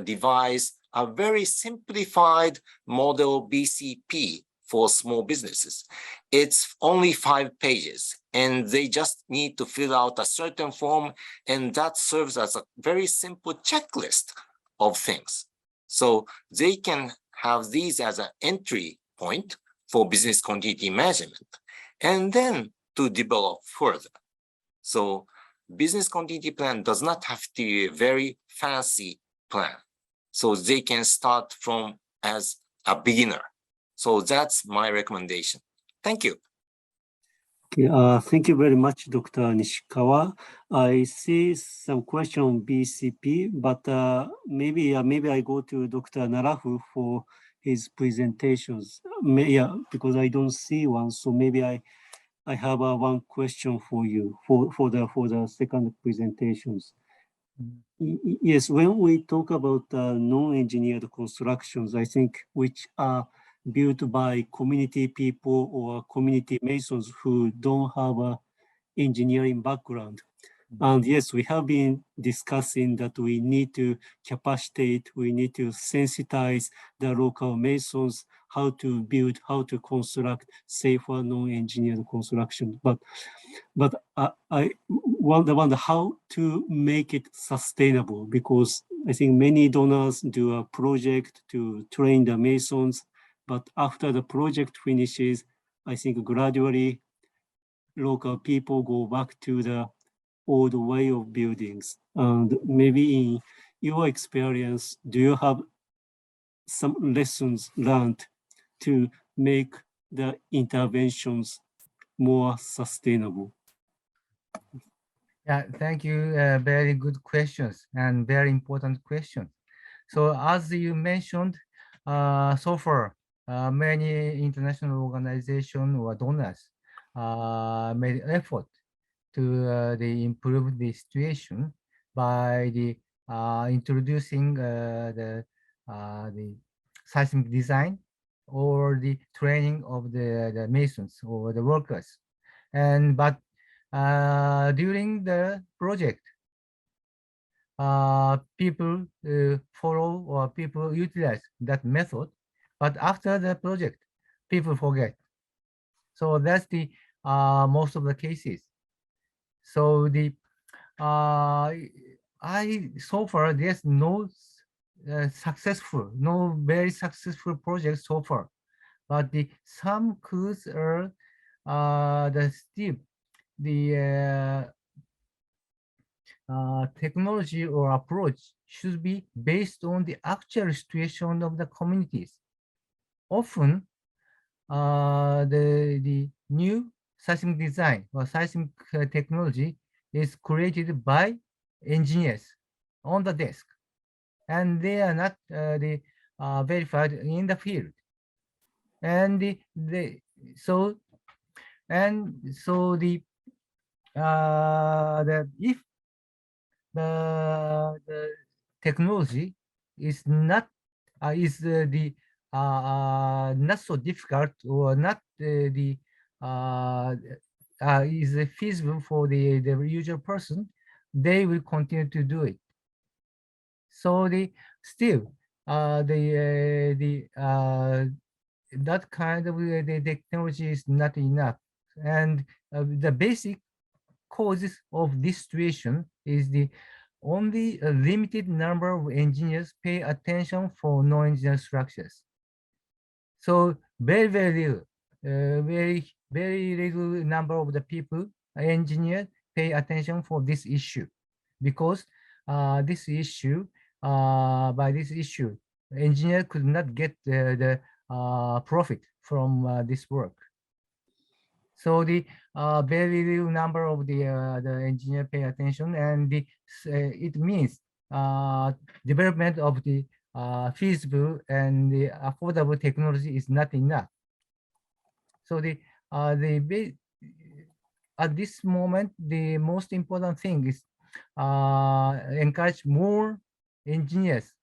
S3: devised a very simplified model BCP for small businesses. It's only 5 pages, and they just need to fill out a certain form, and that serves as a very simple checklist of things. So they can have these as an entry point for business continuity management, and then to develop further. So business continuity plan does not have to be a very fancy plan. So they can start from as a beginner. So that's my recommendation. Thank you.
S5: Okay, thank you very much, Dr. Nishikawa. I see some question on BCP, but maybe I go to Dr. Narafu for his presentations. Because I don't see one, so maybe I have one question for you for the second presentations. Yes, when we talk about non-engineered constructions, I think which are built by community people or community masons who don't have an engineering background. And yes, we have been discussing that we need to capacitate, we need to sensitize the local masons how to build, how to construct safer non-engineered construction. But I wonder how to make it sustainable, because I think many donors do a project to train the masons, But after the project finishes, I think gradually local people go back to the old way of buildings. And maybe in your experience, do you have some lessons learned to make the interventions more sustainable?
S4: Yeah, thank you. Very good questions and very important questions. So as you mentioned, so far, many international organizations or donors made effort to improve the situation by introducing the seismic design or the training of the masons or the workers. But during the project, people follow or people utilize that method, but after the project, people forget. So that's the most of the cases. So so far there's no very successful project so far, but some codes are the technology or approach should be based on the actual situation of the communities. Often, the new seismic design or seismic technology is created by engineers on the desk, and they are not verified in the field. And if the technology is not not so difficult or not is feasible for the user person, they will continue to do it. So that kind of the technology is not enough, and the basic causes of this situation is only a limited number of engineers pay attention for non-engineer structures. So very little number of the people, engineers, pay attention for this issue, because by this issue, engineer could not get the profit from this work. So the very little number of the engineer pay attention, and it means development of the feasible and the affordable technology is not enough. So at this moment, the most important thing is encourage more engineers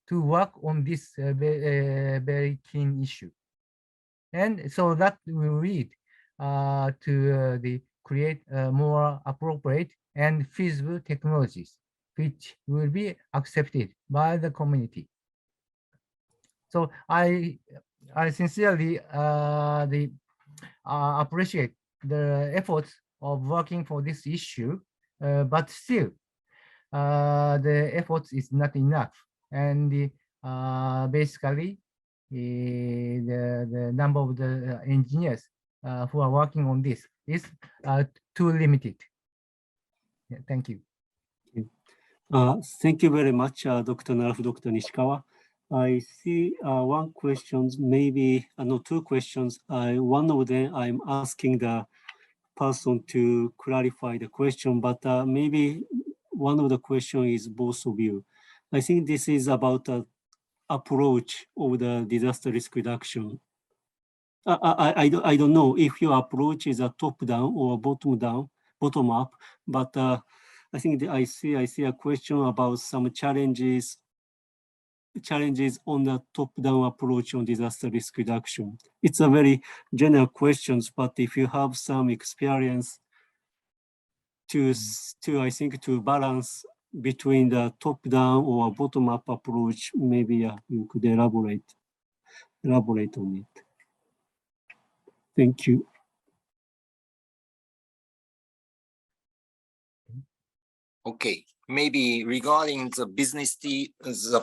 S4: to work on this very keen issue, and so that will lead to create more appropriate and feasible technologies, which will be accepted by the community. So I sincerely appreciate the efforts of working for this issue, but still the efforts is not enough, and basically the number of the engineers who are working on this is too limited. Yeah, thank you.
S5: Thank you very much, Dr. Narafu, Dr. Nishikawa. I see one question, maybe no, two questions. One of them I'm asking the person to clarify the question, but maybe one of the question is both of you. I think this is about the approach of the disaster risk reduction. I don't know if your approach is a top-down or bottom-up, but I think I see a question about some challenges on the top-down approach on disaster risk reduction. It's a very general questions, but if you have some experience to I think to balance between the top-down or bottom-up approach, maybe you could elaborate on it. Thank you.
S3: Okay, maybe regarding the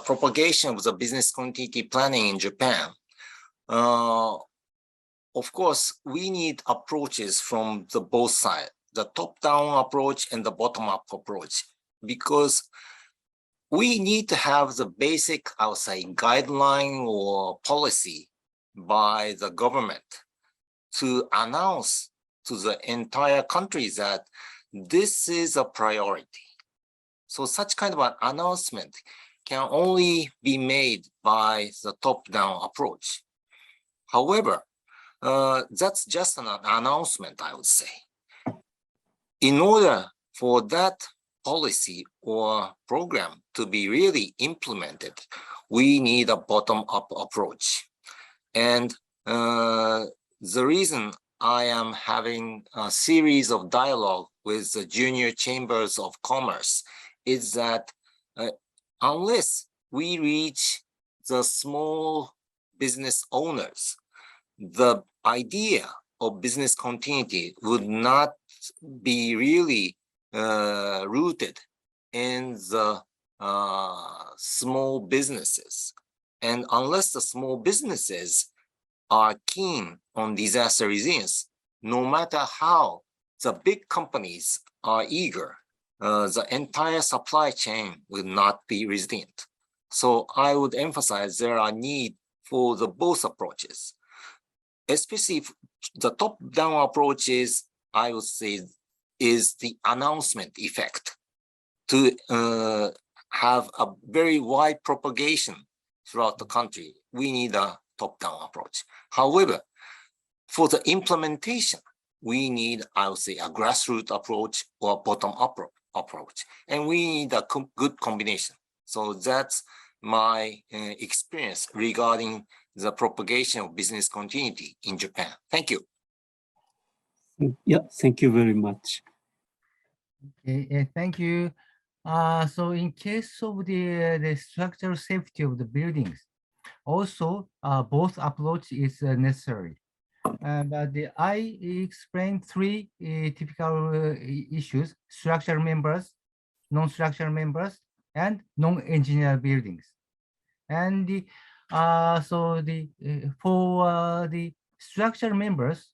S3: propagation of the business continuity planning in Japan, of course, we need approaches from the both sides, the top-down approach and the bottom-up approach, because we need to have the basic, I would say, guideline or policy by the government to announce to the entire country that this is a priority. So such kind of an announcement can only be made by the top-down approach. However, that's just an announcement, I would say. In order for that policy or program to be really implemented, we need a bottom-up approach. And the reason I am having a series of dialogue with the junior chambers of commerce is that unless we reach the small business owners, the idea of business continuity would not be really rooted in the small businesses. And unless the small businesses are keen on disaster resilience, no matter how the big companies are eager, the entire supply chain will not be resilient. So I would emphasize there are need for the both approaches. Especially if the top-down approach is, I would say, is the announcement effect to have a very wide propagation throughout the country. We need a top-down approach. However, for the implementation, we need, I would say, a grassroots approach or bottom-up approach, and we need a good combination. So that's my experience regarding the propagation of business continuity in Japan. Thank you.
S5: Yeah, thank you very much.
S4: Okay, thank you. So in case of the structural safety of the buildings, also both approach is necessary. But I explained three typical issues: structural members, non-structural members, and non-engineered buildings. And so for the structural members,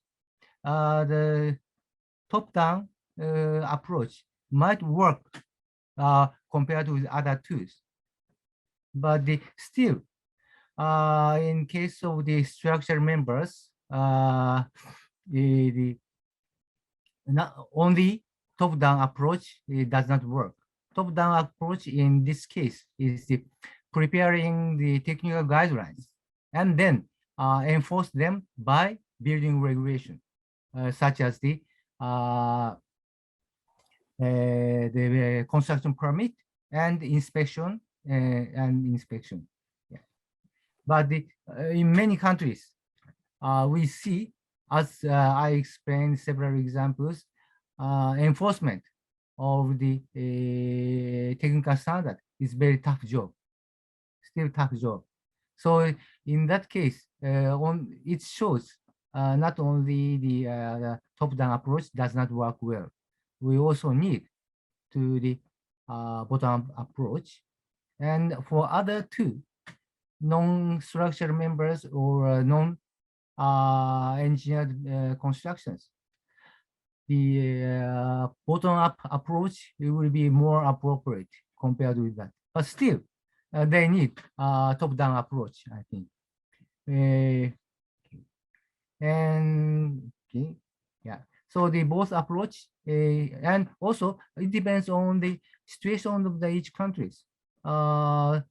S4: the top-down approach might work compared with other tools. But still, in case of the structural members, not only top-down approach, it does not work. Top-down approach in this case is preparing the technical guidelines and then enforce them by building regulation, such as the construction permit and inspection Yeah. But in many countries, we see, as I explained several examples, enforcement of the technical standard is very tough job, still tough job. So in that case, it shows not only the top-down approach does not work well, we also need to the bottom-up approach. And for other two, non-structural members or non-engineered constructions, the bottom-up approach will be more appropriate compared with that. But still, they need top-down approach, I think. And okay, yeah. So the both approach, and also it depends on the situation of the each countries. For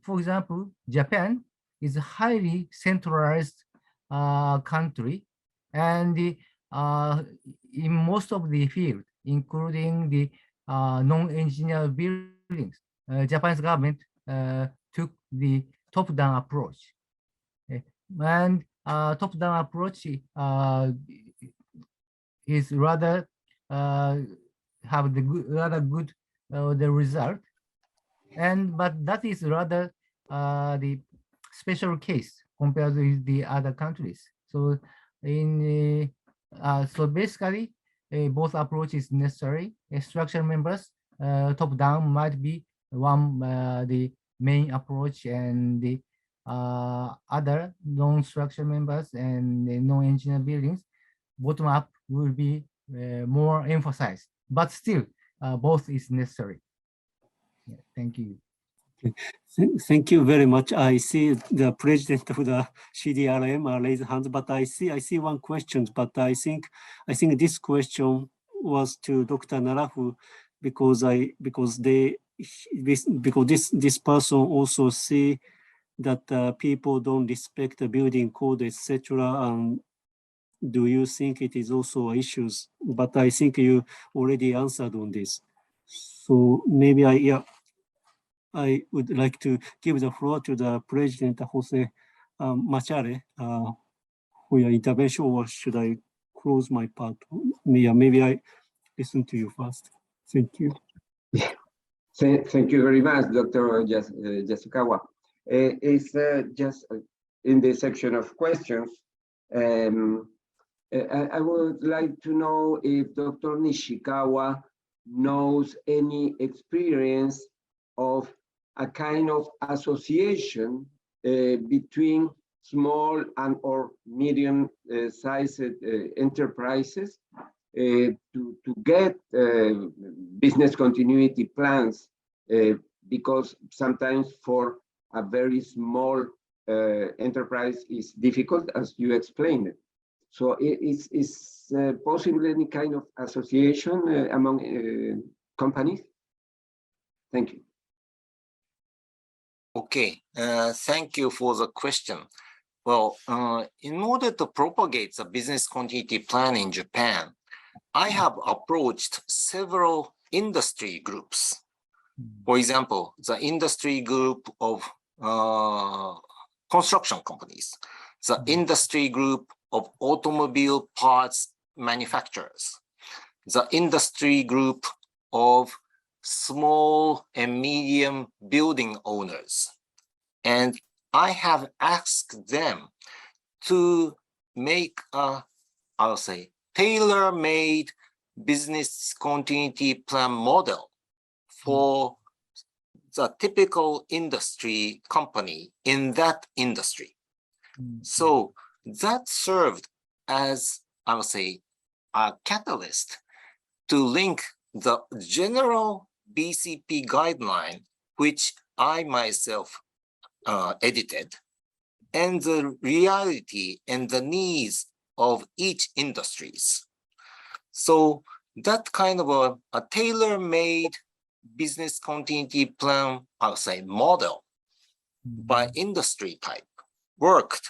S4: example, Japan is a highly centralized country, and in most of the field, including the non-engineered buildings, Japanese government took the top-down approach. And top-down approach is rather have the rather good the result, but that is rather the special case compared with the other countries. So in so basically both approaches necessary. Structural members top-down might be one the main approach, and the other non-structural members and the non-engineer buildings, bottom-up will be more emphasized, but still both is necessary. Yeah, thank you.
S5: Thank you very much. I see the president of the CDRM raise hands, but I see one question, but I think this question was to Dr. Narafu because this person also see that people don't respect the building code, etc. Do you think it is also issues? But I think you already answered on this. So maybe I would like to give the floor to the President Jose Machare for your intervention, or should I close my part? Maybe I listen to you first. Thank you.
S1: Thank you very much, Dr. Yasukawa. It's just in the section of questions. I would like to know if Dr. Nishikawa knows any experience of a kind of association between small and or medium sized enterprises to get business continuity plans, because sometimes for a very small enterprise is difficult, as you explained. So is possible any kind of association among companies? Thank you.
S3: Okay, thank you for the question. Well, in order to propagate the business continuity plan in Japan, I have approached several industry groups. For example, the industry group of construction companies, the industry group of automobile parts manufacturers, the industry group of small and medium building owners. And I have asked them to make a, I'll say, tailor-made business continuity plan model for the typical industry company in that industry. So that served as, I would say, a catalyst to link the general BCP guideline, which I myself edited, and the reality and the needs of each industries. So that kind of a tailor-made business continuity plan, I'll say, model by industry type worked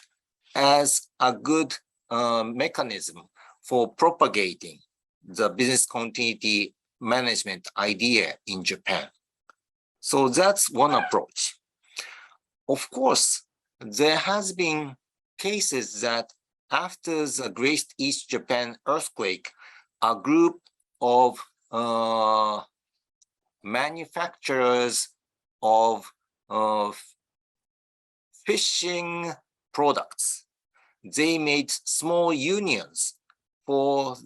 S3: as a good mechanism for propagating the business continuity management idea in Japan. So that's one approach. Of course, there has been cases that after the Great East Japan earthquake, a group of manufacturers of fishing products, they made small unions for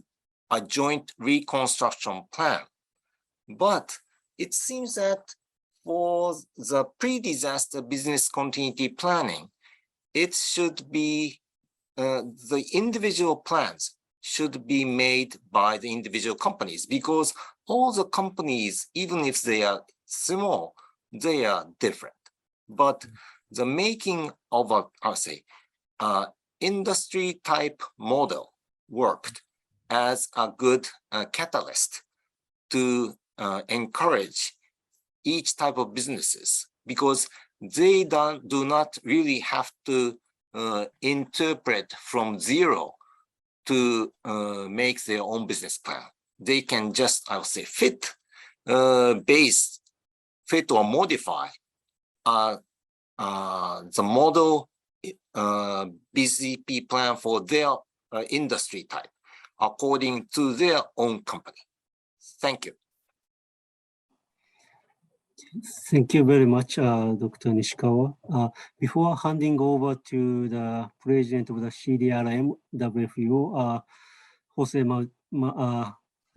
S3: a joint reconstruction plan. But it seems that for the pre-disaster business continuity planning, it should be the individual plans should be made by the individual companies, because all the companies, even if they are small, they are different. But the making of a, I'll say, industry type model worked as a good catalyst to encourage each type of businesses, because they do not really have to interpret from zero to make their own business plan. They can just, I'll say, fit or modify the model BCP plan for their industry type according to their own company. Thank you.
S5: Thank you very much, Dr. Nishikawa. Before handing over to the president of the CDRM WFU, Jose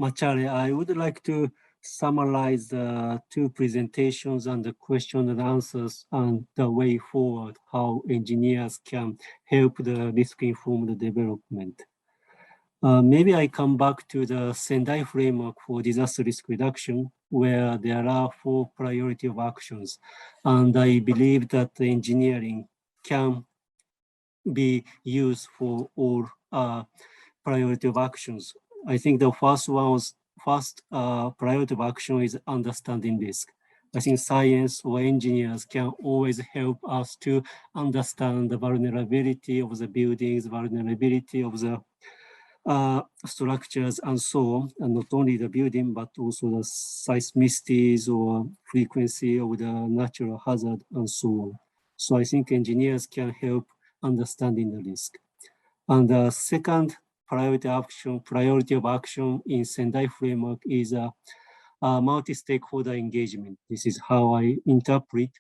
S5: Machare, I would like to summarize the two presentations and the question and answers and the way forward, how engineers can help the risk-informed development. Maybe I come back to the Sendai framework for disaster risk reduction, where there are 4 priority of actions. And I believe that engineering can be used for all priority of actions. I think the first priority of action is understanding risk. I think science or engineers can always help us to understand the vulnerability of the buildings, vulnerability of the structures and so on, and not only the building, but also the seismicities or frequency of the natural hazard and so on. So I think engineers can help understanding the risk. And the second priority of action in Sendai framework is multi-stakeholder engagement. This is how I interpret.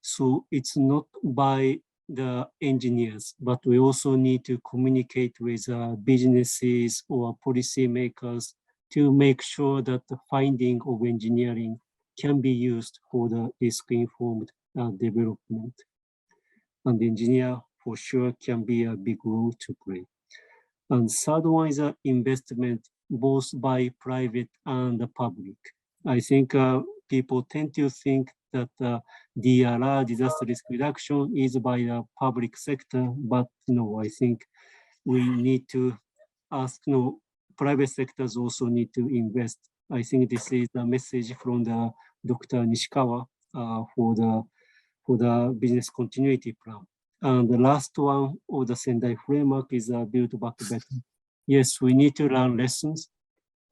S5: So it's not by the engineers, but we also need to communicate with businesses or policymakers to make sure that the finding of engineering can be used for the risk-informed development. And the engineer for sure can be a big role to play. And third one is investment, both by private and the public. I think people tend to think that DRR, disaster risk reduction, is by the public sector, but no, I think we need to ask, private sectors also need to invest. I think this is the message from the Dr. Nishikawa for the business continuity plan. And the last one of the Sendai framework is build back better. Yes, we need to learn lessons,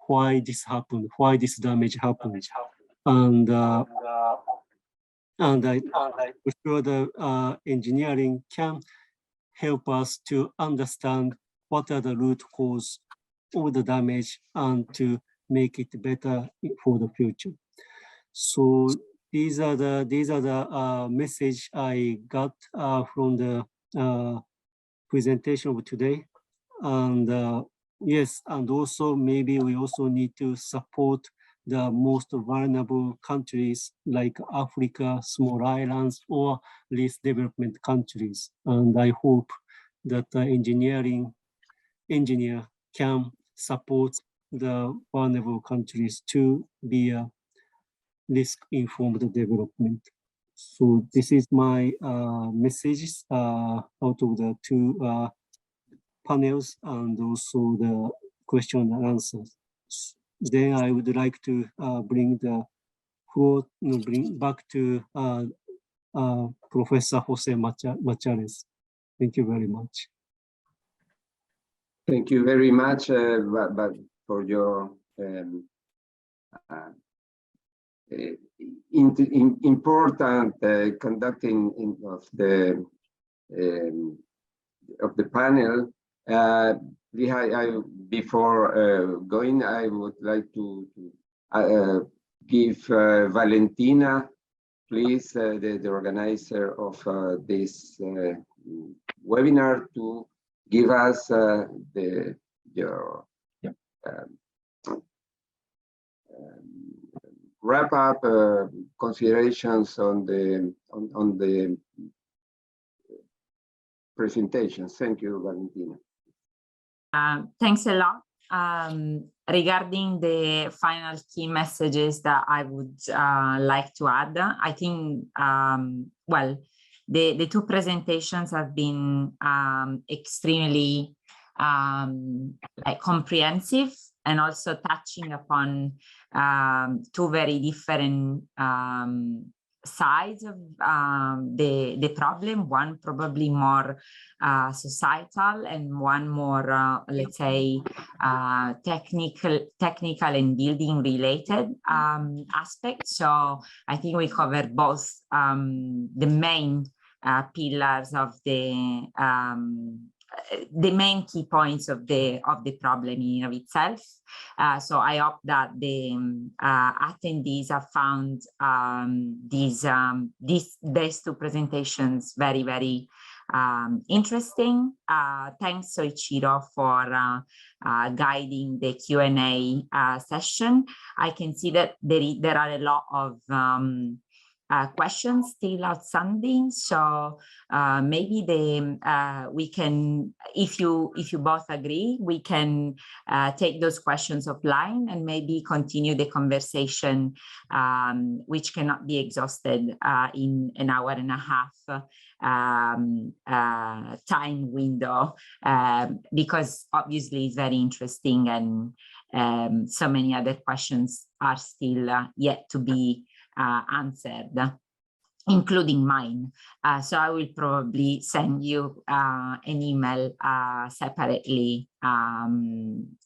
S5: why this happened, why this damage happened. And I'm sure the engineering can help us to understand what are the root cause of the damage and to make it better for the future. So these are the message I got from the presentation of today. And yes, and also maybe we also need to support the most vulnerable countries like Africa, small islands, or least development countries. And I hope that the engineer can support the vulnerable countries to be a risk-informed development. So this is my messages out of the 2 panels and also the question and answers. Then I would like to bring back to Professor Jose Machales. Thank you very much.
S1: Thank you very much for your important conducting of the panel. Before going, I would like to give Valentina, please, the organizer of this webinar, to give us your wrap up considerations on the presentation. Thank you, Valentina.
S2: Thanks a lot. Regarding the final key messages that I would like to add, I think, well, the 2 presentations have been extremely comprehensive and also touching upon 2 very different sides of the problem, one probably more societal and one more, let's say, technical and building related aspects. So I think we covered both the main pillars of the main key points of the problem in of itself. So I hope that the attendees have found these 2 presentations very, very interesting. Thanks, Soichiro, for guiding the Q&A session. I can see that there are a lot of questions still outstanding, so maybe we can, if you both agree, we can take those questions offline and maybe continue the conversation, which cannot be exhausted in an hour and a half time window, because obviously it's very interesting, and so many other questions are still yet to be answered, including mine. So I will probably send you an email separately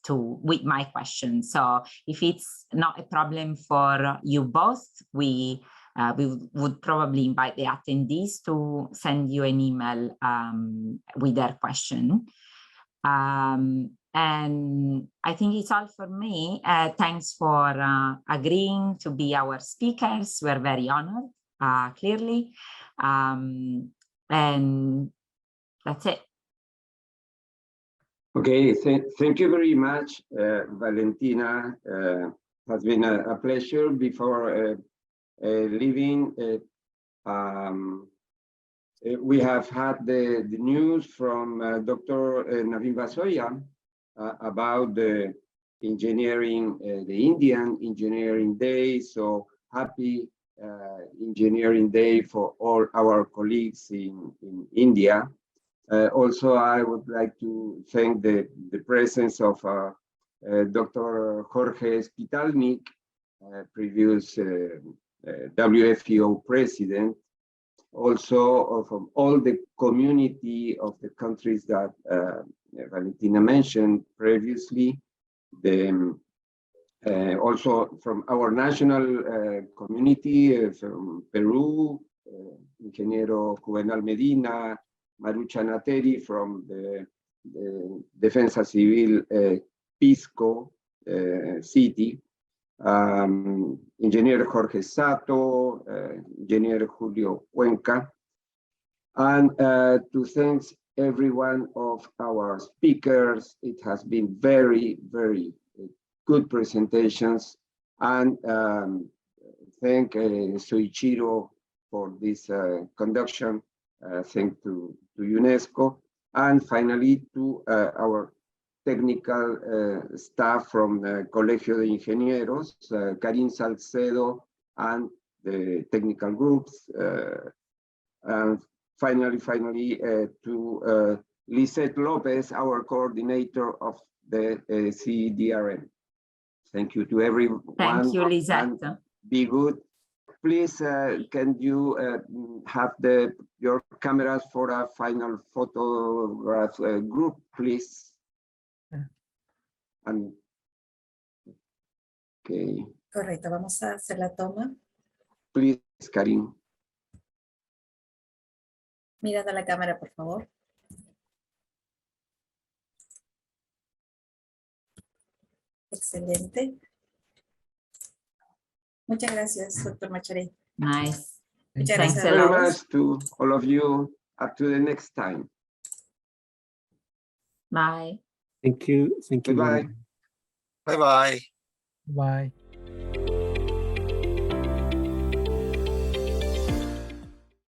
S2: with my questions. So if it's not a problem for you both, we would probably invite the attendees to send you an email with their question. And I think it's all for me. Thanks for agreeing to be our speakers. We're very honored, clearly. And that's it.
S1: Okay, thank you very much, Valentina. Has been a pleasure. Before leaving, we have had the news from Dr. Naveen Basoya about the engineering, the Indian Engineering Day. So happy Engineering Day for all our colleagues in India. Also, I would like to thank the presence of Dr. Jorge Spitalnik, previous WFEO president, also from all the community of the countries that Valentina mentioned previously, also from our national community from Peru, Ingeniero Juvenal Medina, Marucha Nateri from the Defensa Civil Pisco City, Engineer Jorge Sato, Engineer Julio Cuenca, and to thank every one of our speakers. It has been very, very good presentations, and thank Soichiro for this conduction. Thank to UNESCO, and finally to our technical staff from Colegio de Ingenieros, Karin Salcedo, and the technical groups, and finally to Lisette Lopez, our coordinator of the CDRM. Thank you to everyone.
S2: Thank you, Lisette.
S1: Be good. Please, can you have your cameras for a final photograph group, please? And, okay.
S6: Correcto, vamos a hacer la toma.
S1: Please, Karim.
S6: Mirando a la cámara, por favor. Excelente. Muchas gracias, doctor Macharé.
S2: Nice.
S6: Muchas
S2: Thanks
S6: gracias
S2: a
S6: a
S1: Very
S2: lot.
S1: much to all of you. Up to the next time.
S2: Bye.
S5: Thank you. Thank you.
S1: Goodbye.
S3: Bye-bye.
S4: Bye.